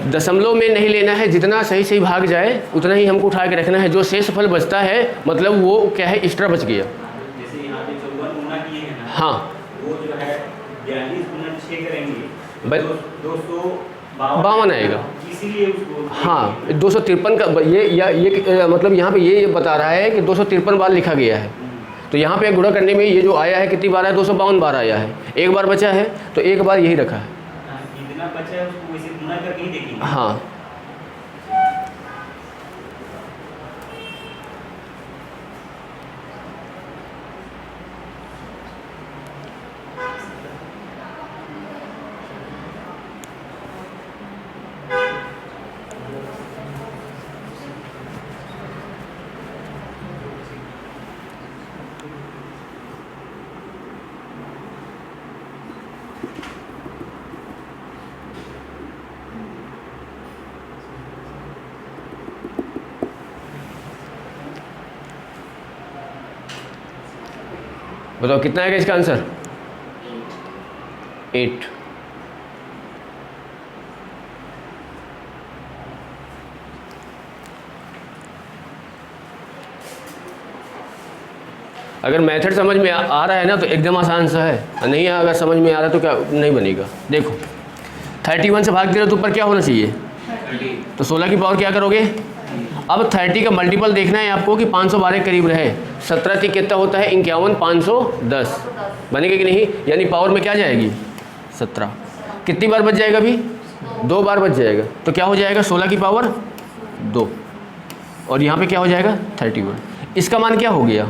दशमलव में नहीं लेना है, जितना सही सही भाग जाए उतना ही हमको उठा के रखना है। जो शेष फल बचता है मतलब वो क्या है एक्स्ट्रा बच गया। जैसे यहाँ पे 54 गुना किए हैं ना, हाँ वो जो है 42 गुना 6 करेंगे बस 252 आएगा, इसीलिए उसको हाँ 253 का ये मतलब यहाँ पे ये बता रहा है कि 253 बार लिखा गया है। तो यहाँ पे गुणा करने में ये जो आया है कितनी बार है 252 बार आया है, एक बार बचा है तो एक बार यही रखा है। जितना बचा है उसको वैसे गुना करके ही देखेंगे। हाँ बताओ कितना आएगा इसका आंसर 8। अगर मेथड समझ में आ रहा है ना तो एकदम आसान सा है, नहीं है अगर समझ में आ रहा है तो क्या नहीं बनेगा। देखो 31 से भाग दे रहे हो तो ऊपर क्या होना चाहिए, तो 16 की पावर क्या करोगे। अब 30 का मल्टीपल देखना है आपको कि 512 के करीब रहे। 17 थी कितना होता है 51, 510 बनेगा कि नहीं, यानी पावर में क्या जाएगी 17। कितनी बार बच जाएगा अभी 2 बार बच जाएगा, तो क्या हो जाएगा 16 की पावर 2 और यहाँ पे क्या हो जाएगा 31। इसका मान क्या हो गया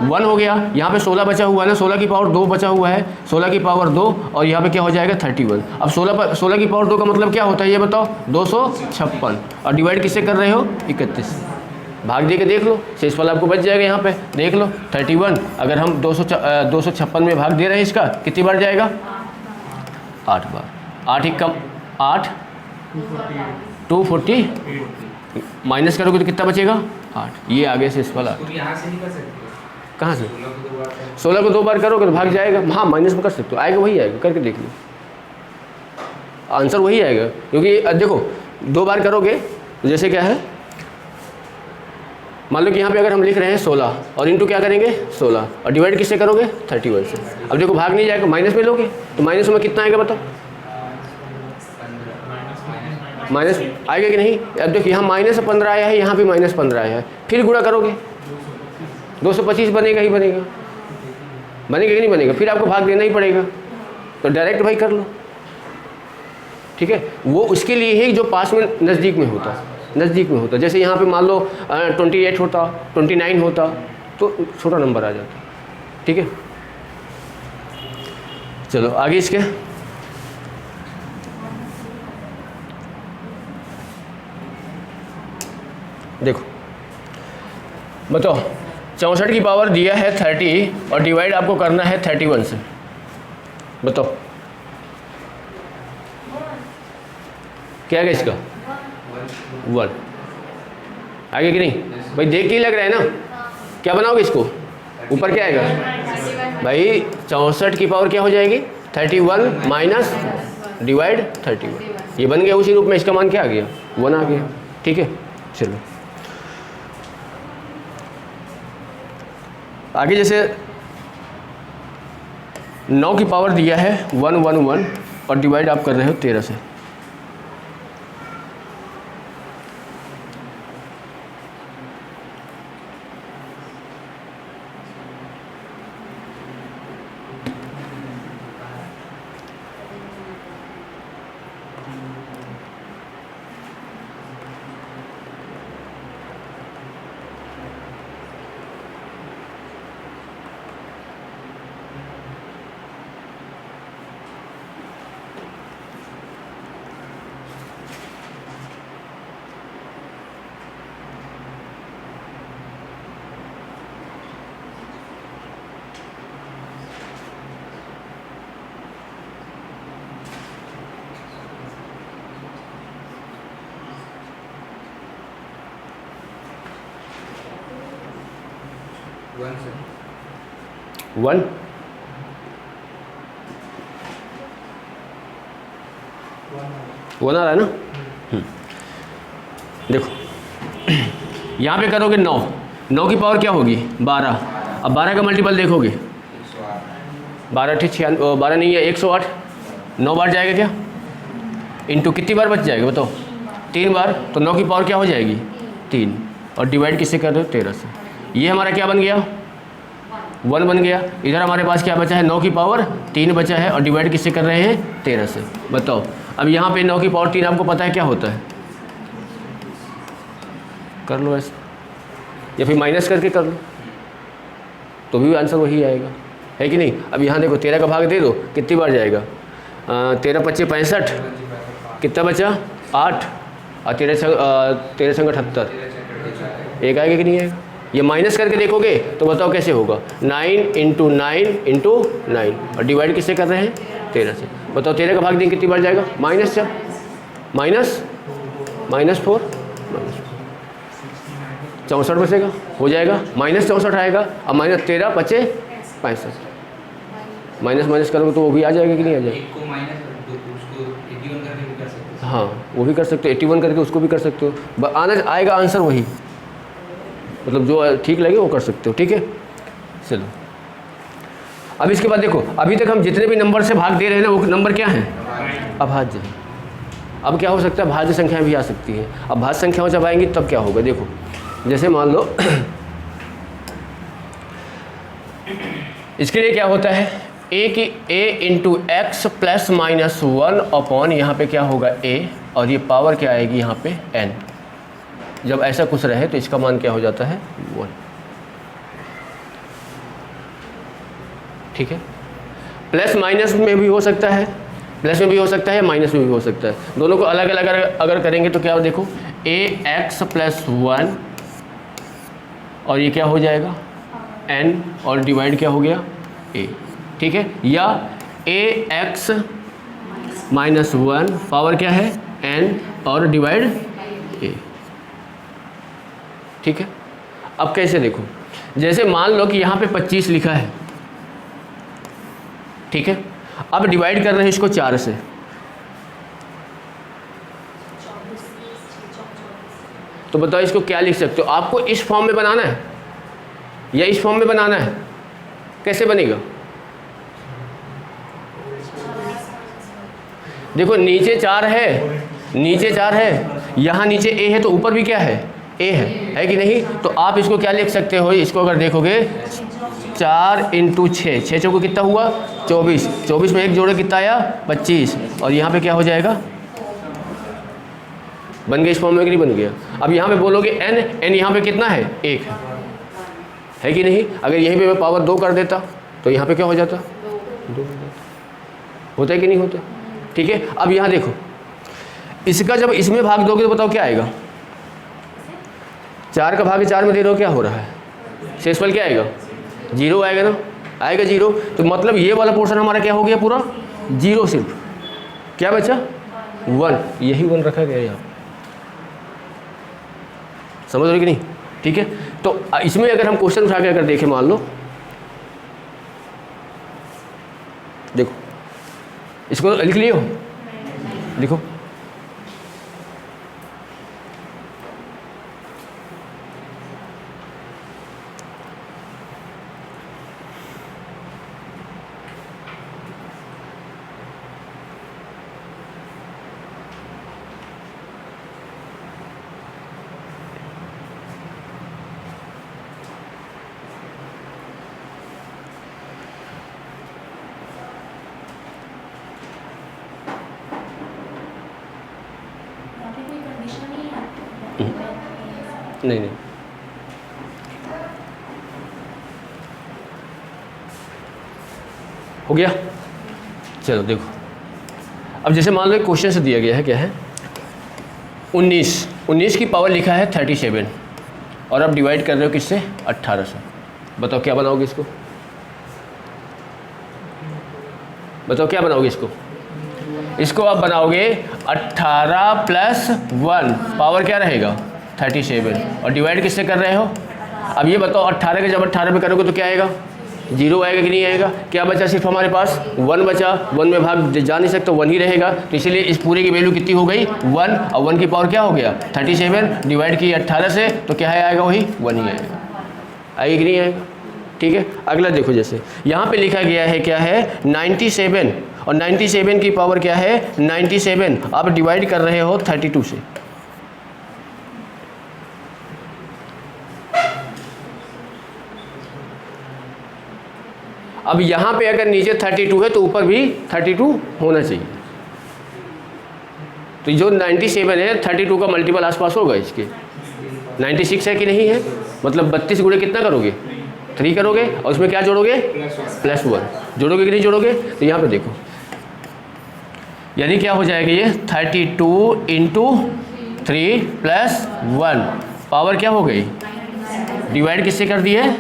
1 हो गया। यहाँ पे 16 बचा हुआ है ना, 16 की पावर 2 बचा हुआ है, 16 की पावर 2 और यहाँ पे क्या हो जाएगा 31। अब 16 की पावर 2 का मतलब क्या होता है ये बताओ 256 और डिवाइड किससे कर रहे हो 31। भाग दे के देख लो, शेषफल आपको बच जाएगा। यहाँ पे देख लो 31 अगर हम 256 में भाग दे रहे हैं इसका कितनी बार जाएगा 8 बार। 8 ही कम 8 240 माइनस करोगे तो कितना बचेगा 8। ये आगे शेषफल 8। यहाँ से नहीं कर सकते, कहाँ से 16 को 2 बार 16 को 2 बार करोगे तो भाग जाएगा। हाँ माइनस में कर सकते हो, आएगा वही आएगा, करके देख लो आंसर वही आएगा। क्योंकि देखो 2 बार करोगे तो जैसे क्या है, मान लो कि यहाँ पे अगर हम लिख रहे हैं 16 और इंटू क्या करेंगे 16 और डिवाइड किससे करोगे 31 से। अब देखो भाग नहीं जाएगा, माइनस में लोगे तो माइनस में कितना आएगा बताओ, माइनस आएगा कि नहीं। अब देखो यहाँ -15 आया है, यहाँ भी -15 आया है, फिर गुणा करोगे 225 बनेगा ही बनेगा, बनेगा कि नहीं बनेगा, फिर आपको भाग देना ही पड़ेगा। तो डायरेक्ट भाई कर लो, ठीक है। वो उसके लिए ही जो पास में नज़दीक में होता, नज़दीक में होता। जैसे यहाँ पे मान लो 28 होता, 29 होता तो छोटा नंबर आ जाता, ठीक है। चलो आगे इसके देखो, बताओ 64 की पावर दिया है 30 और डिवाइड आपको करना है 31 से। बताओ क्या है इसका? 1 आगे कि नहीं भाई? देख के ही लग रहा है ना। क्या बनाओगे इसको? ऊपर क्या आएगा भाई? 64 की पावर क्या हो जाएगी? 31 माइनस डिवाइड 31। ये बन गया उसी रूप में। इसका मान क्या आ गया? 1 आ गया। ठीक है, चलो आगे। जैसे 9 की पावर दिया है 111 और डिवाइड आप कर रहे हो 13 से। वन आ रहा है ना। देखो यहाँ पे करोगे 9 की पावर क्या होगी? 12। अब 12 का मल्टीपल देखोगे 12 नहीं है 108। 9 बार जाएगा क्या? इंटू कितनी बार बच जाएगा बताओ? 3 बार। तो 9 की पावर क्या हो जाएगी? 3। और डिवाइड किससे कर रहे हो? 13 से। ये हमारा क्या बन गया? 1 बन गया। इधर हमारे पास क्या बचा है? 9 की पावर 3 बचा है और डिवाइड किससे कर रहे हैं? 13 से। बताओ अब यहाँ पे 9 की पावर 3 आपको पता है क्या होता है? कर लो ऐसे, या फिर माइनस करके कर लो तो भी आंसर वही आएगा, है कि नहीं? अब यहाँ देखो 13 का भाग दे दो, कितनी बार जाएगा? 13 × 5 = 65। कितना बचा? 8। और 13 संग 78। एक आएगा कि नहीं आएगा? ये माइनस करके देखोगे तो बताओ कैसे होगा? 9 × 9 और डिवाइड किससे कर रहे हैं? 13 से। बताओ 13 का भाग देंगे कितनी बार जाएगा? -4 64 बचेगा, हो जाएगा। -64 आएगा। अब -13 × 5 = 65। माइनस करोगे तो वो भी आ जाएगा कि नहीं आ जाएगा? हाँ वो भी कर सकते हो, 81 करके उसको भी कर सकते हो। आएगा आंसर वही, मतलब जो ठीक लगे वो कर सकते हो। ठीक है, चलो अब इसके बाद देखो, अभी तक हम जितने भी नंबर से भाग दे रहे हैं ना वो नंबर क्या है? अभाज्य। अब क्या हो सकता है? भाज्य संख्याएं भी आ सकती हैं। अब भाज्य संख्याओं जब आएंगी तब क्या होगा? देखो जैसे मान लो इसके लिए क्या होता है? a × x + -1 यहाँ पे क्या होगा? a, और ये पावर क्या आएगी यहाँ पे? n। जब ऐसा कुछ रहे तो इसका मान क्या हो जाता है? 1। ठीक है, प्लस माइनस में भी हो सकता है, प्लस में भी हो सकता है, माइनस में भी हो सकता है। दोनों को अलग अलग अगर करेंगे तो क्या देखो? ax + 1 और ये क्या हो जाएगा? n और डिवाइड क्या हो गया? a। ठीक है, या ax - 1 पावर क्या है? n और डिवाइड a। ठीक है, अब कैसे देखो? जैसे मान लो कि यहाँ पे 25 लिखा है, ठीक है, अब डिवाइड कर रहे हैं इसको 4 से। तो बताओ इसको क्या लिख सकते हो? आपको इस फॉर्म में बनाना है या इस फॉर्म में बनाना है? कैसे बनेगा? देखो नीचे 4 है, नीचे 4 है, यहाँ नीचे a है तो ऊपर भी क्या है? a है कि नहीं? तो आप इसको क्या लिख सकते हो? इसको अगर देखोगे 4 × 6, 6 चौको कितना हुआ? 24। 24 में एक जोड़े कितना आया? 25। और यहाँ पे क्या हो जाएगा? बन गया इस फॉर्म में कि नहीं बन गया? अब यहाँ पे बोलोगे n यहाँ पे कितना है? 1 है कि नहीं? अगर यहीं पे मैं पावर 2 कर देता तो यहाँ पे क्या हो जाता? 2 होता है कि नहीं होता? ठीक है, अब यहाँ देखो, इसका जब इसमें भाग दोगे तो बताओ क्या आएगा? 4 का भाग 4 में दे रहे हो, क्या हो रहा है? शेषफल क्या आएगा? 0 आएगा ना। आएगा 0। तो मतलब ये वाला पोर्शन हमारा क्या हो गया पूरा 0 सिर्फ, क्या बचा 1, यही 1 रखा गया यहाँ, समझ रहे कि नहीं? ठीक है, तो इसमें अगर हम क्वेश्चन उठा के अगर देखें, मान लो देखो इसको लिख लिए हो, लिखो यहाँ पे कोई कंडीशन नहीं है। नहीं नहीं हो गया। चलो देखो, अब जैसे मान लो एक क्वेश्चन से दिया गया है, क्या है 19 की पावर लिखा है 37 और आप डिवाइड कर रहे हो किससे 18 से। बताओ क्या बनाओगे इसको, बताओ क्या बनाओगे इसको? इसको आप बनाओगे 18 प्लस 1, पावर क्या रहेगा 37 और डिवाइड किससे कर रहे हो? अब ये बताओ 18 के जब 18 में करोगे तो क्या आएगा 0 आएगा कि नहीं आएगा? क्या बचा सिर्फ हमारे पास 1 बचा, 1 में भाग जा नहीं सकता, 1 ही रहेगा। तो इसीलिए इस पूरे की वैल्यू कितनी हो गई 1, और 1 की पावर क्या हो गया 37 डिवाइड की 18 से, तो क्या है आएगा वही 1 ही आएगा। आएगा कि नहीं आएगा? ठीक है, अगला देखो, जैसे यहाँ पे लिखा गया है क्या है 97 और 97 की पावर क्या है 97, आप डिवाइड कर रहे हो 32 से। अब यहाँ पे अगर नीचे 32 है तो ऊपर भी 32 होना चाहिए। तो जो 97 है 32 का मल्टीपल आसपास होगा इसके, 96 है कि नहीं है? मतलब 32 गुणे कितना करोगे 3 करोगे और उसमें क्या जोड़ोगे +1 जोड़ोगे कि नहीं जोड़ोगे? तो यहाँ पे देखो, यानी क्या हो जाएगा ये 32 × 3 + 1, पावर क्या हो गई डिवाइड किससे कर दी है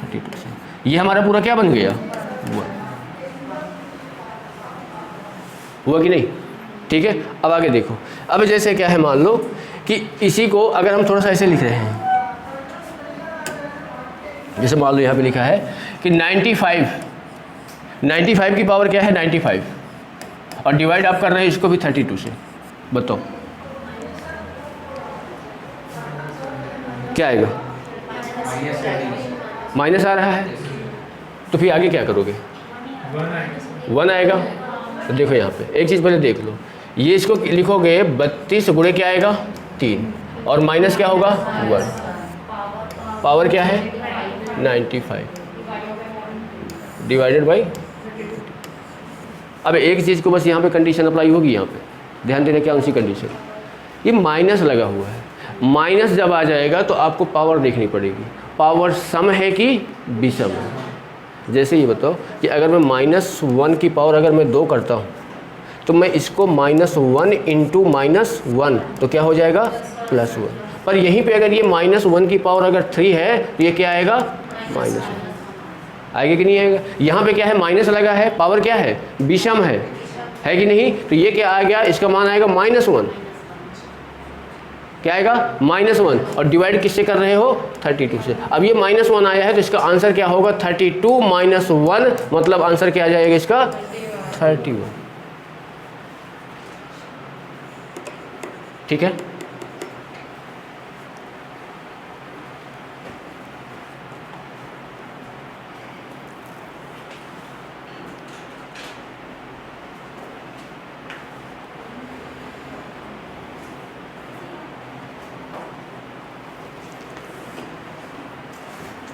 32 से। ये हमारा पूरा क्या बन गया हुआ कि नहीं? ठीक है, अब आगे देखो, अब जैसे क्या है मान लो कि इसी को अगर हम थोड़ा सा ऐसे लिख रहे हैं, जैसे मान लो यहाँ पे लिखा है कि 95 की पावर क्या है 95 और डिवाइड आप कर रहे हैं इसको भी 32 से। बताओ क्या आएगा? माइनस आ रहा है, तो फिर आगे क्या करोगे 1 आएगा। तो देखो यहाँ पे एक चीज़ पहले देख लो, ये इसको लिखोगे 32 गुणे क्या आएगा 3 और माइनस क्या होगा 1, पावर क्या है 95 डिवाइडेड बाई। अब एक चीज़ को बस यहाँ पे कंडीशन अप्लाई होगी, यहाँ पे ध्यान देने क्या उसी कंडीशन, ये माइनस लगा हुआ है, माइनस जब आ जाएगा तो आपको पावर देखनी पड़ेगी, पावर सम है कि विषम है। जैसे ये बताओ कि अगर मैं -1 की पावर अगर मैं 2 करता हूँ तो मैं इसको -1 × -1 तो क्या हो जाएगा +1, पर यहीं पे अगर ये -1 की पावर अगर 3 है तो ये क्या आएगा -1 आएगा कि नहीं आएगा? यहाँ पे क्या है माइनस लगा है, पावर क्या है विषम है कि नहीं? तो ये क्या आ गया, इसका मान आएगा -1, क्या आएगा -1 और डिवाइड किससे कर रहे हो 32 से। अब ये -1 आया है तो इसका आंसर क्या होगा 32 - 1, मतलब आंसर क्या आ जाएगा इसका 31। ठीक है,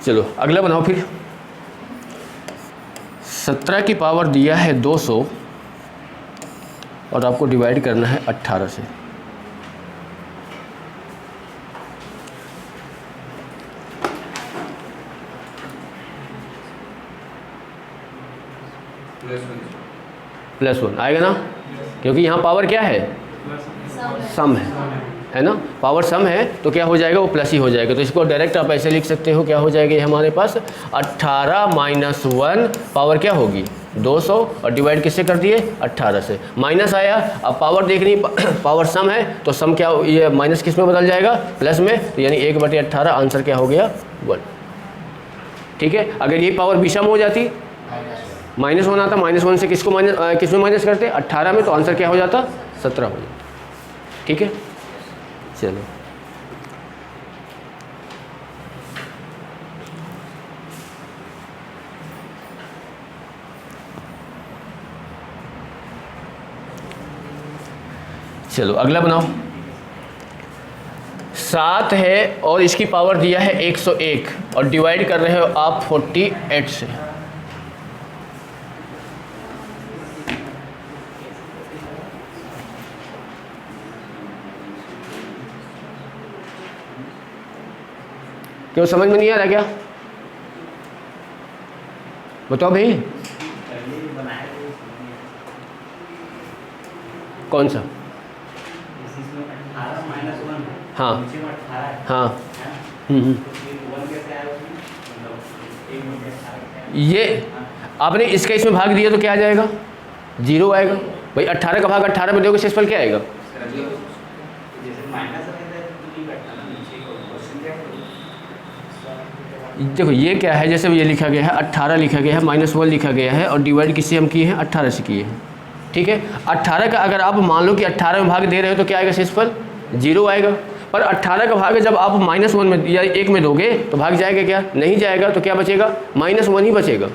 चलो अगला बनाओ फिर। 17 की पावर दिया है 200 और आपको डिवाइड करना है 18 से। +1 आएगा ना, क्योंकि यहाँ पावर क्या है सम है है ना, पावर सम है तो क्या हो जाएगा, वो प्लस ही हो जाएगा। तो इसको डायरेक्ट आप ऐसे लिख सकते हो, क्या हो जाएगा ये हमारे पास 18 माइनस 1 पावर क्या होगी 200 और डिवाइड किससे कर दिए 18 से, माइनस आया। अब पावर देखनी, पावर सम है तो सम क्या, ये माइनस किस में बदल जाएगा प्लस में, तो यानी 1/18 आंसर क्या हो गया 1। ठीक है, अगर ये पावर विषम हो जाती -1 आता, -1 से किसको माइनस, किस में माइनस करते 18 में, तो आंसर क्या हो जाता 17 हो जाता। ठीक है, चलो चलो अगला बनाओ। 7 है और इसकी पावर दिया है 101 और डिवाइड कर रहे हो आप 48 से। क्यों, समझ में नहीं आ रहा क्या, बताओ भाई। पहले बनाया तो कौन सा, इसमें 18 माइनस 1 है, हाँ नीचे में 18 है, हाँ, है ना? हम्म। तो फिर 1 कैसे आया उसमें, मतलब 1 में 18 कैसे आया? ये आपने इसका इसमें भाग दिया तो क्या आ जाएगा 0 आएगा भाई। 18 का भाग 18 में दोगे शेषफल क्या आएगा, जैसे माइनस रहता है तो नहीं बैठता ना नीचे को, क्वेश्चन क्या है? देखो ये क्या है, जैसे ये लिखा गया है 18 लिखा गया है, -1 लिखा गया है और डिवाइड किससे हम किए हैं 18 से किए हैं। ठीक है, 18 का अगर आप मान लो कि 18 में भाग दे रहे हो तो क्या आएगा शेषफल 0 आएगा। पर 18 का भाग जब आप -1 में या 1 में दोगे तो भाग जाएगा क्या, नहीं जाएगा, तो क्या बचेगा -1 ही बचेगा।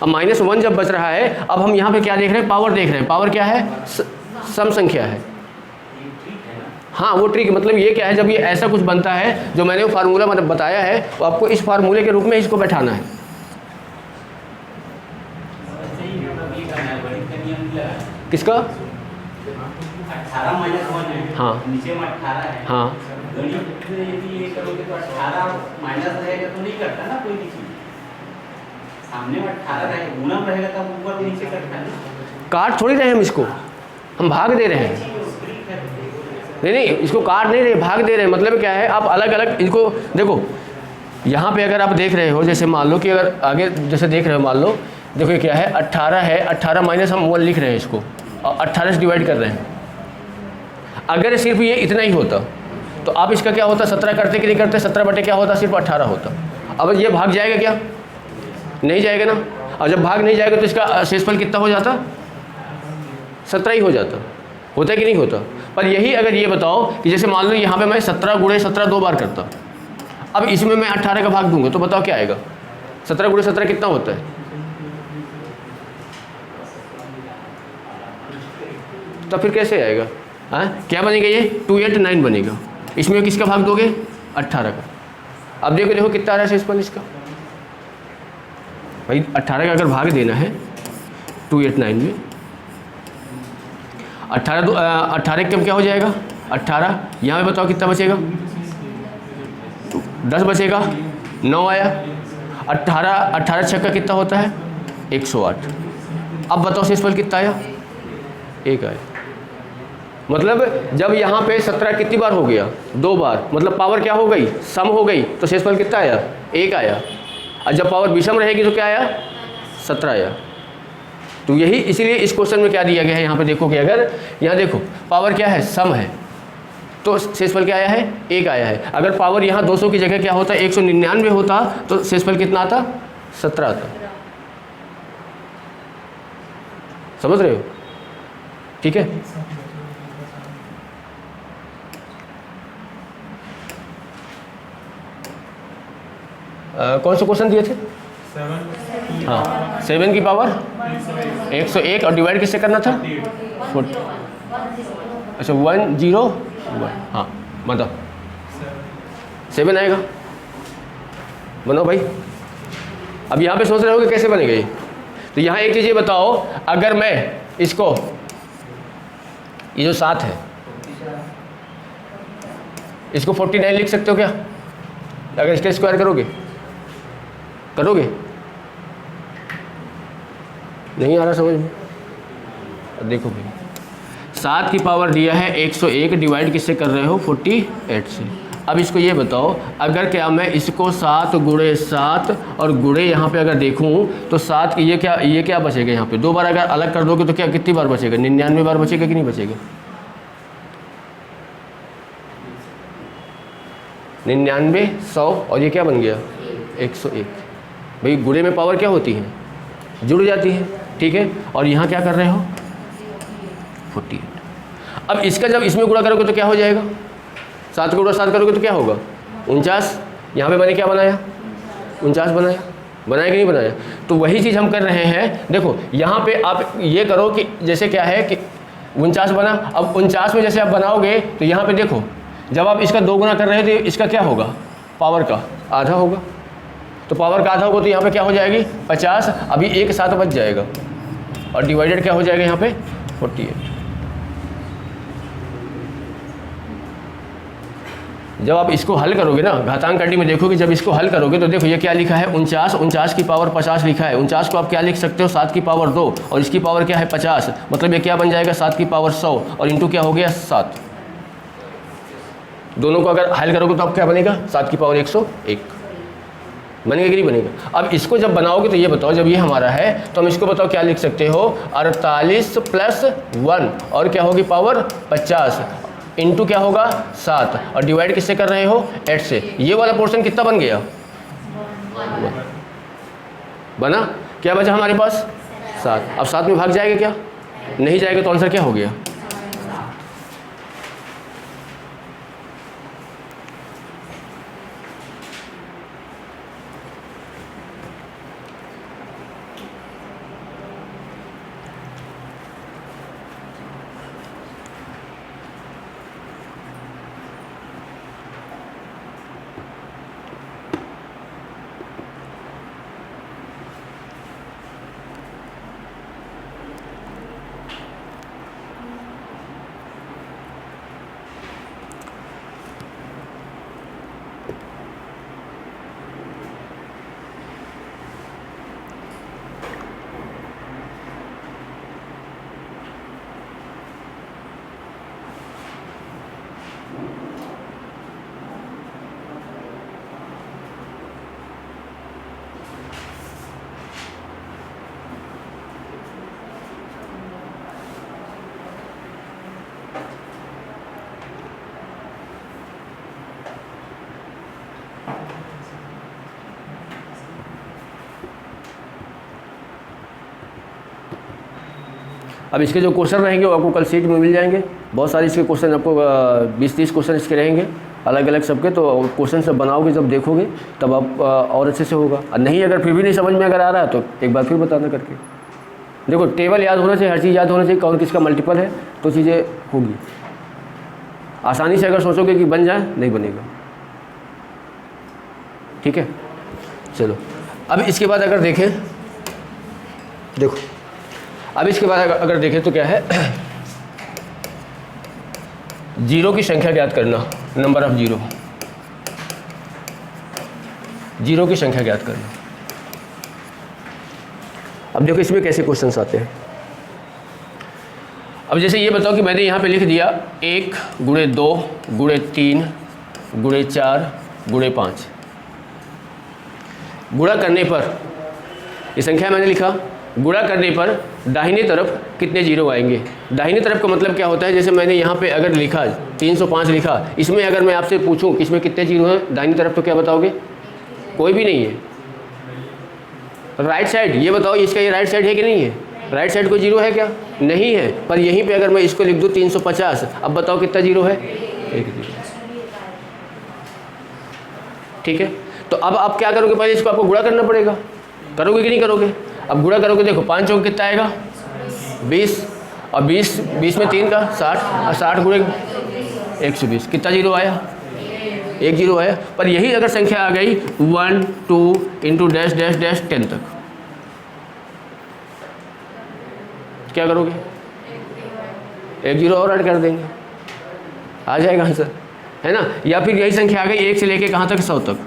अब -1 जब बच रहा है, अब हम यहाँ पे क्या देख रहे हैं, पावर देख रहे हैं। पावर क्या है, सम संख्या है। हाँ वो ट्रिक, मतलब ये क्या है, जब ये ऐसा कुछ बनता है जो मैंने वो फार्मूला मतलब बताया है, तो आपको इस फार्मूले के रूप में इसको बैठाना है। ऐसे ही मतलब ये करना है, गणित का नियम क्या है? किसका, 18 माइनस 1 है, हाँ नीचे में 18 है। हाँ, गणित में यदि ये करोगे तो 18 माइनस रहेगा तो नहीं करता ना कोई भी चीज, सामने में 18 रहेगा, गुणन रहेगा तब ऊपर नीचे करता है ना। काट थोड़ी रहे हम इसको, हम भाग दे रहे हैं। नहीं नहीं, इसको काट नहीं रहे, भाग दे रहे हैं। मतलब क्या है, आप अलग अलग इनको देखो। यहाँ पे अगर आप देख रहे हो, जैसे मान लो कि अगर आगे जैसे देख रहे हो, मान लो देखो ये क्या है 18 है, 18 माइनस हम 1 लिख रहे हैं इसको और 18 से डिवाइड कर रहे हैं। अगर सिर्फ ये इतना ही होता तो आप इसका क्या होता, 17 करते कि नहीं करते, 17 बटे क्या होता, सिर्फ 18 होता। अब ये भाग जाएगा क्या, नहीं जाएगा ना। और जब भाग नहीं जाएगा तो इसका शेषफल कितना हो जाता, 17 ही हो जाता। होता है कि नहीं होता। पर यही अगर ये बताओ कि जैसे मान लो यहाँ पे मैं 17 गुणे 17 2 बार करता, अब इसमें मैं 18 का भाग दूंगा तो बताओ क्या आएगा, 17 गुणे 17 कितना होता है, तो फिर कैसे आएगा, हाँ क्या बनेगा, ये 289 बनेगा। इसमें किसका भाग दोगे 18 का। अब देखो देखो कितना आ रहा है शेषफल इसका, भाई 18 का अगर भाग देना है 289 में, 18 कम क्या हो जाएगा 18, यहाँ पे बताओ कितना बचेगा 10 बचेगा, 9 आया। 18 छक्का कितना होता है 108। अब बताओ शेषफल कितना आया 1 आया। मतलब जब यहाँ पे 17 कितनी बार हो गया 2 बार, मतलब पावर क्या हो गई सम हो गई, तो शेषफल कितना आया 1 आया। और जब पावर विषम रहेगी तो क्या आया 17 आया। तो यही इसीलिए इस क्वेश्चन में क्या दिया गया है, यहाँ पे देखो कि अगर यहाँ देखो पावर क्या है सम है तो शेषफल क्या आया है 1 आया है। अगर पावर यहाँ 200 की जगह क्या होता 199 होता तो शेषफल कितना आता 17 आता। समझ रहे हो, ठीक है। कौन से क्वेश्चन दिए थे, हाँ 7 की पावर 101 और डिवाइड किससे करना था 40। अच्छा 101, हाँ बताओ 7 आएगा, बनाओ भाई। अब यहाँ पे सोच रहे हो कि कैसे बनेगा ये, तो यहाँ एक चीज़ ये बताओ, अगर मैं इसको ये जो 7 है इसको 49 लिख सकते हो क्या, अगर इसका स्क्वायर करोगे नहीं आ रहा समझ में। देखो भाई 7 की पावर दिया है 101, डिवाइड किससे कर रहे हो 48 से। अब इसको ये बताओ, अगर क्या मैं इसको 7 गुणे 7 और गुणे यहाँ पे अगर देखूँ तो 7 ये क्या बचेगा यहाँ पे, 2 बार अगर अलग कर दोगे तो क्या कितनी बार बचेगा, 99 बार बचेगा कि नहीं बचेगा, 99, 100 और ये क्या बन गया 101। भाई गुणे में पावर क्या होती है, जुड़ जाती है, ठीक है। और यहाँ क्या कर रहे हो 48। अब इसका जब इसमें गुणा करोगे तो क्या हो जाएगा, 7 गुणा 7 करोगे तो क्या होगा 49। यहाँ पे मैंने क्या बनाया 49 बनाया कि नहीं बनाया। तो वही चीज़ हम कर रहे हैं। देखो यहाँ पे आप ये करो कि जैसे क्या है कि 49 बना, अब 49 में जैसे आप बनाओगे तो यहाँ पे देखो जब आप इसका 2 गुना कर रहे हो तो इसका क्या होगा, पावर का आधा होगा। तो पावर का आधा होगा तो यहाँ पे क्या हो जाएगी 50, अभी एक साथ बच जाएगा और डिवाइडेड क्या हो जाएगा यहाँ पे 48। जब आप इसको हल करोगे ना, घातांक कंडी में देखोगे, जब इसको हल करोगे तो देखो ये क्या लिखा है 49, 49 की पावर 50 लिखा है। 49 को आप क्या लिख सकते हो 7 की पावर 2 और इसकी पावर क्या है 50, मतलब ये क्या बन जाएगा 7 की पावर 100 और इंटू क्या हो गया 7। दोनों को अगर हल करोगे तो आप क्या बनेगा 7 की पावर 101 बनेगा कि नहीं बनेगा। अब इसको जब बनाओगे तो ये बताओ, जब ये हमारा है तो हम इसको बताओ क्या लिख सकते हो 48 प्लस 1 और क्या होगी पावर 50 इंटू क्या होगा 7 और डिवाइड किससे कर रहे हो 8 से। ये वाला पोर्शन कितना बन गया बना, क्या बचा हमारे पास 7। अब 7 में भाग जाएगा क्या, नहीं जाएगा, तो आंसर क्या हो गया। अब इसके जो क्वेश्चन रहेंगे वो आपको कल सीट में मिल जाएंगे। बहुत सारे इसके क्वेश्चन आपको 20-30 क्वेश्चन इसके रहेंगे अलग अलग सबके। तो क्वेश्चन सब बनाओगे जब देखोगे तब आप और अच्छे से होगा। और नहीं अगर फिर भी नहीं समझ में अगर आ रहा है तो एक बार फिर बताना करके। देखो टेबल याद होना चाहिए, हर चीज़ याद होना चाहिए, कौन किसका मल्टीपल है तो चीज़ें होगी। आसानी से अगर सोचोगे कि बन जाए नहीं बनेगा। ठीक है, चलो अब इसके बाद अगर देखें, देखो अब इसके बाद अगर देखें तो क्या है, जीरो की संख्या ज्ञात करना, नंबर ऑफ जीरो, जीरो की संख्या ज्ञात करना। अब देखो इसमें कैसे क्वेश्चंस आते हैं। अब जैसे ये बताओ कि मैंने यहाँ पे लिख दिया 1 गुणे 2 गुणे 3 गुणे 4 गुणे 5। गुणा करने पर ये संख्या मैंने लिखा, गुणा करने पर दाहिने तरफ कितने जीरो आएंगे। दाहिने तरफ का मतलब क्या होता है, जैसे मैंने यहाँ पे अगर लिखा 305 लिखा, इसमें अगर मैं आपसे पूछूं कि इसमें कितने जीरो हैं दाहिनी तरफ तो क्या बताओगे, कोई भी नहीं है। राइट साइड ये बताओ, इसका ये राइट साइड है कि नहीं है, राइट साइड कोई जीरो है क्या, नहीं है। पर यहीं पे अगर मैं इसको लिख दूँ 350, अब बताओ कितना जीरो है, 1 जीरो। ठीक है, तो अब आप क्या करोगे, पहले इसको आपको गुणा करना पड़ेगा, करोगे कि नहीं करोगे। अब गुणा करोगे, देखो 5 चौक कितना आएगा 20 और 20 में 3 का 60 और 60 गुणे 120, कितना जीरो आया, 1 जीरो आया। पर यही अगर संख्या आ गई 1 2 इंटू डैश डैश डैश 10 तक, क्या करोगे, 1 जीरो और ऐड कर देंगे, आ जाएगा आंसर, है ना। या फिर यही संख्या आ गई 1 से लेके कहाँ तक 100 तक,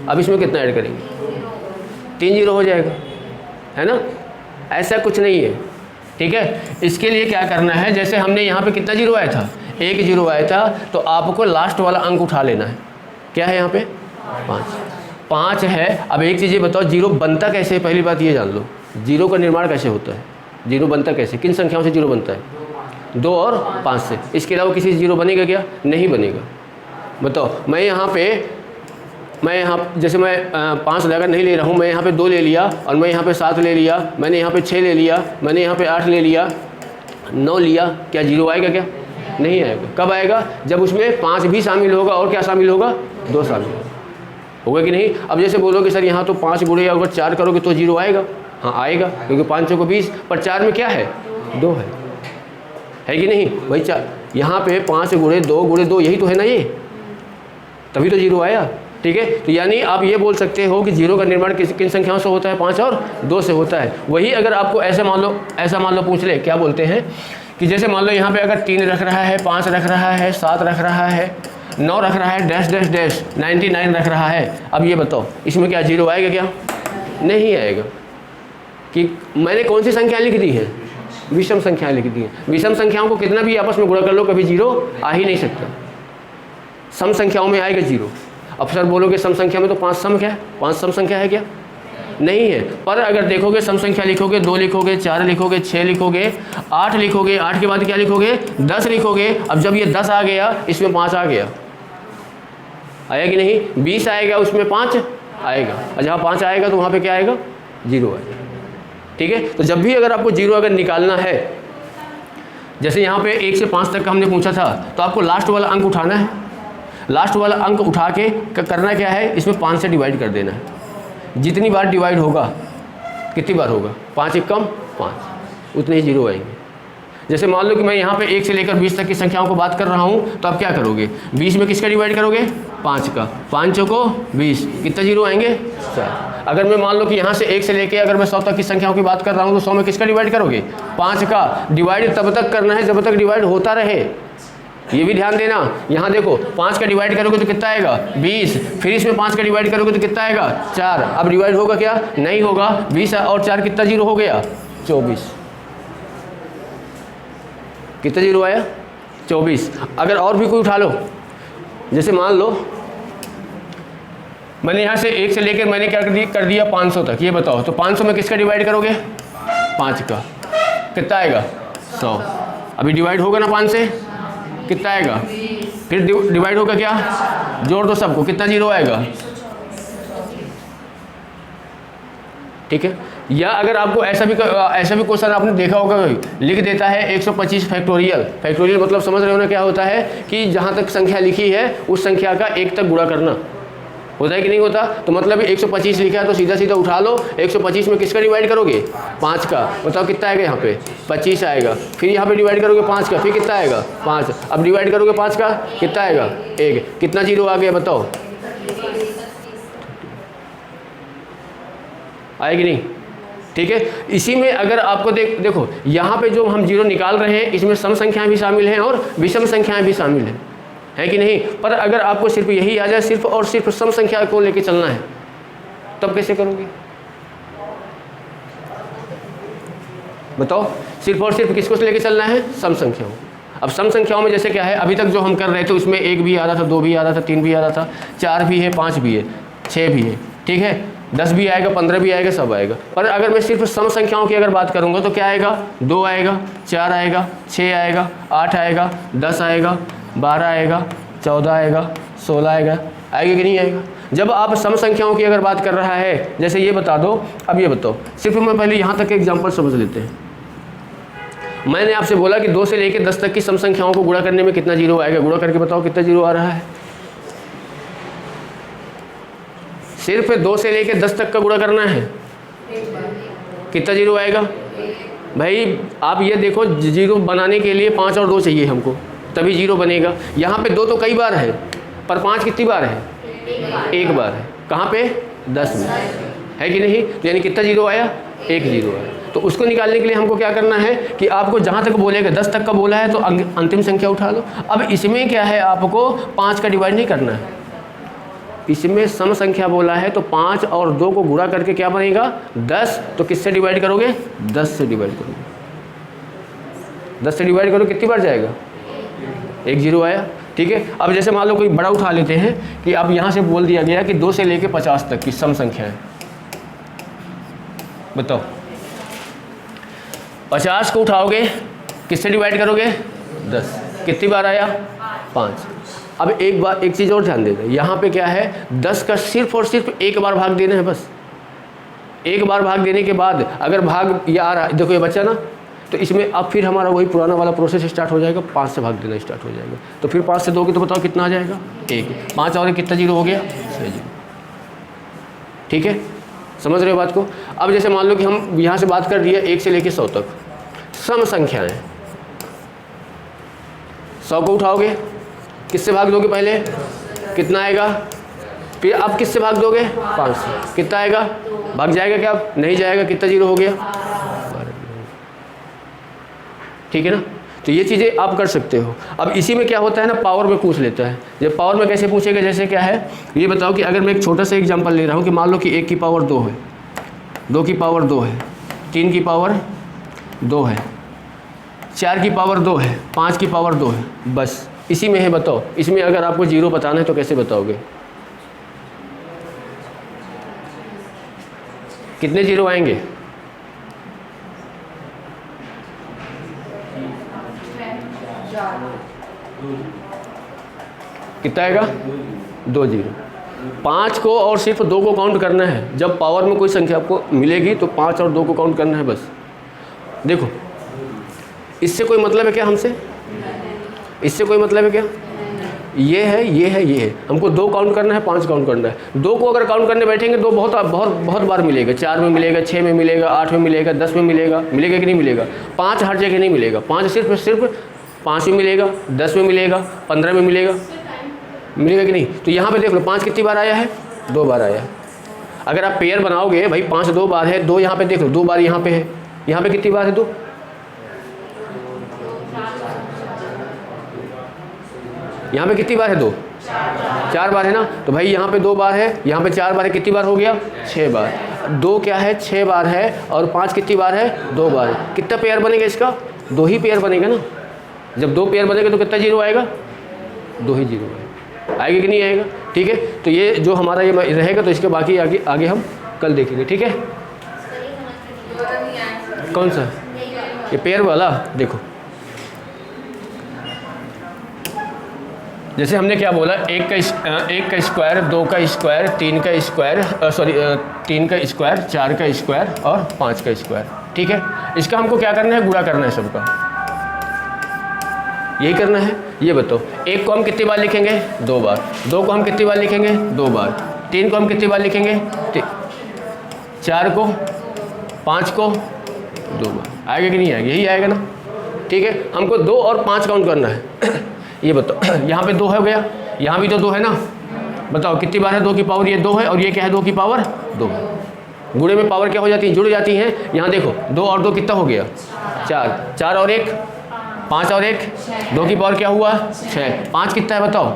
अब इसमें कितना ऐड करेंगे, 3 जीरो हो जाएगा, है ना। ऐसा कुछ नहीं है, ठीक है। इसके लिए क्या करना है, जैसे हमने यहाँ पे कितना जीरो आया था, एक जीरो आया था, तो आपको लास्ट वाला अंक उठा लेना है। क्या है यहाँ पे 5 है। अब एक चीज़ ये बताओ, जीरो बनता कैसे है, पहली बात ये जान लो, जीरो का निर्माण कैसे होता है, जीरो बनता कैसे, किन संख्याओं से जीरो बनता है, 2 और 5 से। इसके अलावा किसी से जीरो बनेगा क्या, नहीं बनेगा। बताओ, मैं यहाँ जैसे मैं 5 लगाकर नहीं ले रहा हूँ, मैं यहाँ पे 2 ले लिया, और मैं यहाँ पे 7 ले लिया, मैंने यहाँ पे 6 ले लिया, मैंने यहाँ पे 8 ले लिया, 9 लिया, क्या जीरो आएगा क्या, नहीं आएगा। कब आएगा, जब उसमें 5 भी शामिल होगा और क्या शामिल होगा, 2 शामिल होगा कि नहीं। अब जैसे बोलोगे सर यहाँ तो 5 गुणे अगर 4 करोगे तो जीरो आएगा, हाँ आएगा, क्योंकि 5 को 20, पर 4 में क्या है, 2 है कि नहीं भाई। 4 यहाँ पे 5 गुणे 2 यही तो है ना, ये तभी तो जीरो आया। ठीक है, तो यानी आप ये बोल सकते हो कि जीरो का निर्माण किन संख्याओं से होता है, 5 और 2 से होता है। वही अगर आपको ऐसा मान लो पूछ ले, क्या बोलते हैं कि जैसे मान लो यहाँ पे अगर 3 रख रहा है, 5 रख रहा है, 7 रख रहा है, 9 रख रहा है, डैश डैश डैश 99 रख रहा है। अब ये बताओ इसमें क्या जीरो आएगा क्या, नहीं आएगा। कि मैंने कौन सी संख्या लिख दी है, विषम संख्या लिख दी है। विषम संख्याओं को कितना भी आपस में गुणा कर लो, कभी जीरो आ ही नहीं सकता। सम संख्याओं में आएगा जीरो। अब सर बोलोगे सम संख्या में तो 5 सम क्या है, 5 सम संख्या है क्या, नहीं है। पर अगर देखोगे सम संख्या लिखोगे, 2 लिखोगे, 4 लिखोगे, 6 लिखोगे, 8 लिखोगे, 8 के बाद क्या लिखोगे, 10 लिखोगे। अब जब ये 10 आ गया, इसमें 5 आ गया, आया कि नहीं, 20 आएगा, उसमें 5 आएगा, और जहाँ 5 आएगा तो वहाँ पे क्या आएगा, जीरो आएगा। ठीक है, तो जब भी अगर आपको जीरो अगर निकालना है, जैसे यहाँ पे 1 से 5 तक का हमने पूछा था, तो आपको लास्ट वाला अंक उठाना है। लास्ट वाला अंक उठा के करना क्या है, इसमें 5 से डिवाइड कर देना है। जितनी बार डिवाइड होगा, कितनी बार होगा, 5 एक कम 5, उतने ही जीरो आएंगे। जैसे मान लो कि मैं यहाँ पे 1 से लेकर 20 तक की संख्याओं को बात कर रहा हूँ, तो आप क्या करोगे, 20 में किसका डिवाइड करोगे, 5 का, 5 चौको 20, कितना जीरो आएंगे, 4। अगर मैं मान लो कि यहाँ से 1 से लेकर अगर मैं 100 तक की संख्याओं की बात कर रहा हूँ, तो 100 में किसका डिवाइड करोगे, 5 का। डिवाइड तब तक करना है जब तक डिवाइड होता रहे, ये भी ध्यान देना। यहाँ देखो 5 का डिवाइड करोगे तो कितना आएगा, 20, फिर इसमें 5 का डिवाइड करोगे तो कितना आएगा, 4। अब डिवाइड होगा क्या, नहीं होगा। 20 और 4 कितना जीरो हो गया, 24। कितना जीरो आया, 24। अगर और भी कोई उठा लो, जैसे मान लो मैंने यहाँ से 1 से लेकर मैंने क्या कर दिया 500 तक, ये बताओ तो 500 में किसका डिवाइड करोगे, 5 का, कितना आएगा, 100। अभी डिवाइड होगा ना 5 से, कितना आएगा, फिर डिवाइड होगा क्या, जोड़ दो सबको, कितना जीरो आएगा। ठीक है, या अगर आपको ऐसा भी क्वेश्चन आपने देखा होगा, लिख देता है 125 फैक्टोरियल। फैक्टोरियल मतलब समझ रहे हो ना क्या होता है, कि जहाँ तक संख्या लिखी है उस संख्या का 1 तक गुणा करना होता है कि नहीं होता। तो मतलब 125 लिखा है तो सीधा सीधा उठा लो, 125 में किसका डिवाइड करोगे, 5 का, बताओ कितना आएगा, यहाँ पे 25 आएगा। फिर यहाँ पे डिवाइड करोगे 5 का, फिर कितना आएगा, 5। अब डिवाइड करोगे 5 का, कितना आएगा, 1। कितना जीरो आ गया बताओ, आएगी नहीं। ठीक है, इसी में अगर आपको देखो यहाँ पे जो हम जीरो निकाल रहे हैं, इसमें सम संख्याएं भी शामिल हैं और विषम संख्याएं भी शामिल हैं, है कि नहीं। पर अगर आपको सिर्फ यही आ जाए, सिर्फ और सिर्फ सम संख्या को लेके चलना है, तब कैसे करोगे, बताओ। सिर्फ और सिर्फ किसको लेके चलना है, सम संख्याओं। अब सम संख्याओं में जैसे क्या है, अभी तक जो हम कर रहे थे उसमें 1 भी आ रहा था, 2 भी आ रहा था, 3 भी आ रहा था, 4 भी है, 5 भी है, 6 भी है, ठीक है, 10 भी आएगा, 15 भी आएगा, सब आएगा। पर अगर मैं सिर्फ सम संख्याओं की अगर बात करूंगा तो क्या आएगा, 2 आएगा, 4 आएगा, 6 आएगा, 8 आएगा, 10 आएगा, 12 आएगा, 14 आएगा, 16 आएगा, आएगा कि नहीं आएगा। जब आप सम संख्याओं की अगर बात कर रहा है, जैसे ये बता दो, अब ये बताओ, सिर्फ मैं पहले यहाँ तक एग्जाम्पल समझ लेते हैं। मैंने आपसे बोला कि 2 से लेकर 10 तक की सम संख्याओं को गुणा करने में कितना जीरो आएगा, गुणा करके बताओ कितना जीरो आ रहा है। सिर्फ 2 से लेकर 10 तक का गुणा करना है, कितना जीरो आएगा भाई। आप ये देखो, जीरो बनाने के लिए 5 और 2 चाहिए हमको, तभी जीरो बनेगा। यहाँ पे 2 तो कई बार है, पर 5 कितनी बार है, 1 बार है। कहाँ पे, 10 में, है कि नहीं। तो यानी कितना जीरो आया, 1 जीरो आया। तो उसको निकालने के लिए हमको क्या करना है कि आपको जहाँ तक बोलेगा, 10 तक का बोला है तो अंतिम संख्या उठा लो। अब इसमें क्या है, आपको 5 का डिवाइड नहीं करना है, इसमें सम संख्या बोला है तो 5 और 2 को गुणा करके क्या बनेगा, 10। तो किससे डिवाइड करोगे, 10 से डिवाइड करोगे। 10 से डिवाइड करो कितनी बार जाएगा? 1 जीरो आया। ठीक है, अब जैसे मान लो कोई बड़ा उठा लेते हैं कि अब यहाँ से बोल दिया गया कि 2 से लेके 50 तक की सम संख्या है। बताओ 50 को उठाओगे किससे डिवाइड करोगे? 10। कितनी बार आया? 5। अब एक चीज़ और ध्यान देना, यहाँ पे क्या है, 10 का सिर्फ और सिर्फ एक बार भाग देना है बस। एक बार भाग देने के बाद अगर भाग ये आ रहा है, देखो ये बच्चा ना, तो इसमें अब फिर हमारा वही पुराना वाला प्रोसेस स्टार्ट हो जाएगा, 5 से भाग देना स्टार्ट हो जाएगा। तो फिर 5 से दोगे तो बताओ कितना आ जाएगा? 1। 5 और कितना जीरो हो गया? 6 जीरो। ठीक है, समझ रहे हो बात को? अब जैसे मान लो कि हम यहाँ से बात कर रही है 1 से लेके 100 तक सम संख्याएं। 100 को उठाओगे किससे भाग दोगे? पहले कितना आएगा? फिर अब किससे भाग दोगे? 5 से। कितना आएगा? भाग जाएगा क्या? अब नहीं जाएगा। कितना जीरो हो गया? 12। ठीक है ना? तो ये चीज़ें आप कर सकते हो। अब इसी में क्या होता है ना, पावर में पूछ लेता है। जब पावर में कैसे पूछेगा, जैसे क्या है ये बताओ कि अगर मैं एक छोटा सा एग्जांपल ले रहा हूँ कि मान लो कि 1 की पावर 2 है, 2 की पावर 2 है, 3 की पावर 2 है, 4 की पावर 2 है, 5 की पावर 2 है, बस इसी में है। बताओ इसमें अगर आपको जीरो बताना है तो कैसे बताओगे? कितने जीरो आएंगे? कितना आएगा? 2 जीरो। 5 को और सिर्फ 2 को काउंट करना है। जब पावर में कोई संख्या आपको मिलेगी तो 5 और 2 को काउंट करना है बस। देखो इससे कोई मतलब है क्या हमसे? इससे कोई मतलब है क्या? ये है, ये है, ये है। हमको 2 काउंट करना है, 5 काउंट करना है। 2 को अगर काउंट करने बैठेंगे 2 बहुत बार मिलेगा। 4 में मिलेगा, 6 में मिलेगा, 8 में मिलेगा, 10 में मिलेगा। मिलेगा कि नहीं मिलेगा? 5 हर जगह नहीं मिलेगा। 5 सिर्फ 5 में मिलेगा, 10 में मिलेगा, 15 में मिलेगा। मिलेगा कि नहीं? तो यहाँ पे देख लो 5 कितनी बार आया है? 2 बार आया है। अगर आप पेयर बनाओगे भाई 5 2 बार है, 2 यहाँ पे देख लो 2 बार यहाँ पे है। यहाँ पे कितनी बार है? 2। यहाँ पे कितनी बार है? 2। 4 बार है ना? तो भाई यहाँ पे 2 बार है, यहाँ पे 4 बार है। कितनी बार हो गया? 6 बार। 2 क्या है? 6 बार है। और 5 कितनी बार है? 2 बार है। कितना पेयर बनेगा इसका? 2 ही पेयर बनेगा ना। जब 2 पेयर बनेगा तो कितना जीरो आएगा? 2 ही जीरो आएगा। आएगा कि नहीं आएगा? ठीक है, तो ये जो हमारा ये रहेगा तो इसके बाकी आगे हम कल देखेंगे। ठीक है, कौन सा? ये पेयर वाला। देखो जैसे हमने क्या बोला, 1 का स्क्वायर, 2 का स्क्वायर, 3 का स्क्वायर, 3 का स्क्वायर, 4 का स्क्वायर और 5 का स्क्वायर। ठीक है, इसका हमको क्या करना है? गुणा करना है सबका। यही करना है। ये बताओ 1 को हम कितनी बार लिखेंगे? 2 बार। 2 को हम कितनी बार लिखेंगे? 2 बार। 3 को हम कितनी बार लिखेंगे? 4 को, 5 को 2 बार। आएगा कि नहीं आएगा? यही आएगा ना। ठीक है, हमको 2 और 5 काउंट करना है। ये बताओ यहाँ पे 2 हो गया, यहाँ भी तो 2 है ना। बताओ कितनी बार है 2 की पावर? ये 2 है और ये क्या है? 2 की पावर 2। गुणे में पावर क्या हो जाती है? जुड़ जाती है। यहाँ देखो 2 और 2 कितना हो गया? 4। 4 और 1 5 और 1 2 की पावर क्या हुआ? 6। 5 कितना है बताओ?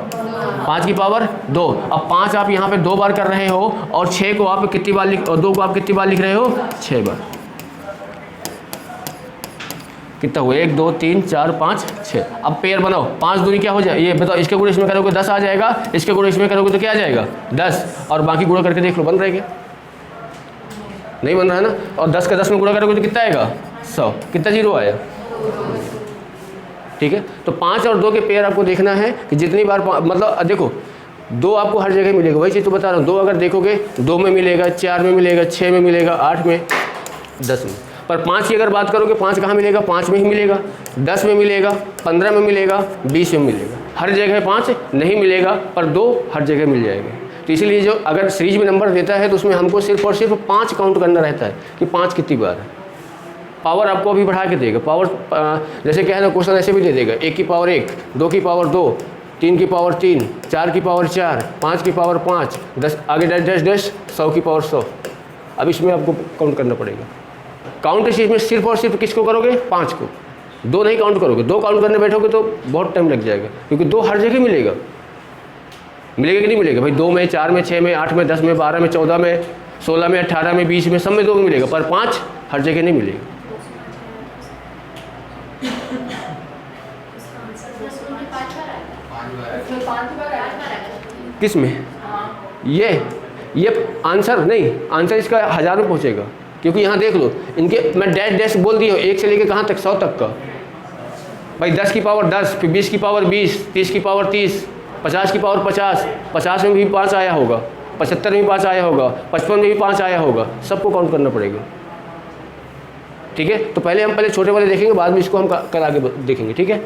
5 की पावर 2। अब 5 आप यहाँ पे 2 बार कर रहे हो और 6 को आप कितनी बार लिख, और 2 को आप कितनी बार लिख रहे हो? 6 बार। कितना हुआ? 1 2 3 4 5 6। अब पेयर बनाओ। 5 दूनी क्या हो जाए? ये बताओ, इसके गुणे इसमें करोगे 10 आ जाएगा, इसके गुणे इसमें करोगे तो क्या आ जाएगा? 10। और बाकी गुणा करके देख लो बन रहा है क्या? नहीं बन रहा है ना। और 10 का 10 में गुणा करोगे तो कितना आएगा? 100। कितना जीरो आया? ठीक है, तो 5 और 2 के पेयर आपको देखना है कि जितनी बार मतलब देखो 2 आपको हर जगह मिलेगा। वही चीज़ तो बता रहा हूँ। 2 अगर देखोगे 2 में मिलेगा, 4 में मिलेगा, 6 में मिलेगा, 8 में, 10 में। पर 5 की अगर बात करोगे 5 कहाँ मिलेगा? 5 में ही मिलेगा, 10 में मिलेगा, 15 में मिलेगा, 20 में मिलेगा। हर जगह 5 नहीं मिलेगा, पर 2 हर जगह मिल जाएगा। तो इसीलिए जो अगर सीरीज में नंबर देता है तो उसमें हमको सिर्फ और सिर्फ 5 काउंट करना रहता है कि 5 कितनी बार है। पावर आपको अभी बढ़ा के देगा। पावर जैसे क्या है ना, क्वेश्चन ऐसे भी दे देगा 1 की पावर 1, 2 की पावर 2, 3 की पावर 3, 4 की पावर 4, 5 की पावर 5, 10 आगे डैश 100 की पावर 100। अब इसमें आपको काउंट करना पड़ेगा। काउंट इस इसमें सिर्फ और सिर्फ किसको करोगे? 5 को। 2 नहीं काउंट करोगे। 2 काउंट करने बैठोगे तो बहुत टाइम लग जाएगा, क्योंकि 2 हर जगह मिलेगा। मिलेगा कि नहीं मिलेगा भाई? 2 में, 4 में, 6 में, 8 में, 10 में, 12 में, 14 में, 16 में, 18 में, 20 में, सब में 2 में मिलेगा, पर 5 हर जगह नहीं मिलेगा। किस में? ये आंसर नहीं, आंसर इसका 1000 में पहुँचेगा, क्योंकि यहाँ देख लो इनके मैं डैश डैश बोल दिया हूँ, 1 से लेके कहाँ तक, 100 तक का। भाई 10 की पावर 10, फिर 20 की पावर 20, 30 की पावर 30, 50 की पावर 50, 50 में भी 5 आया होगा, 75 में भी 5 आया होगा, 55 में भी 5 आया होगा, सबको काउंट करना पड़ेगा। ठीक है, तो पहले हम छोटे वाले देखेंगे, बाद में इसको हम कल आगे देखेंगे। ठीक है।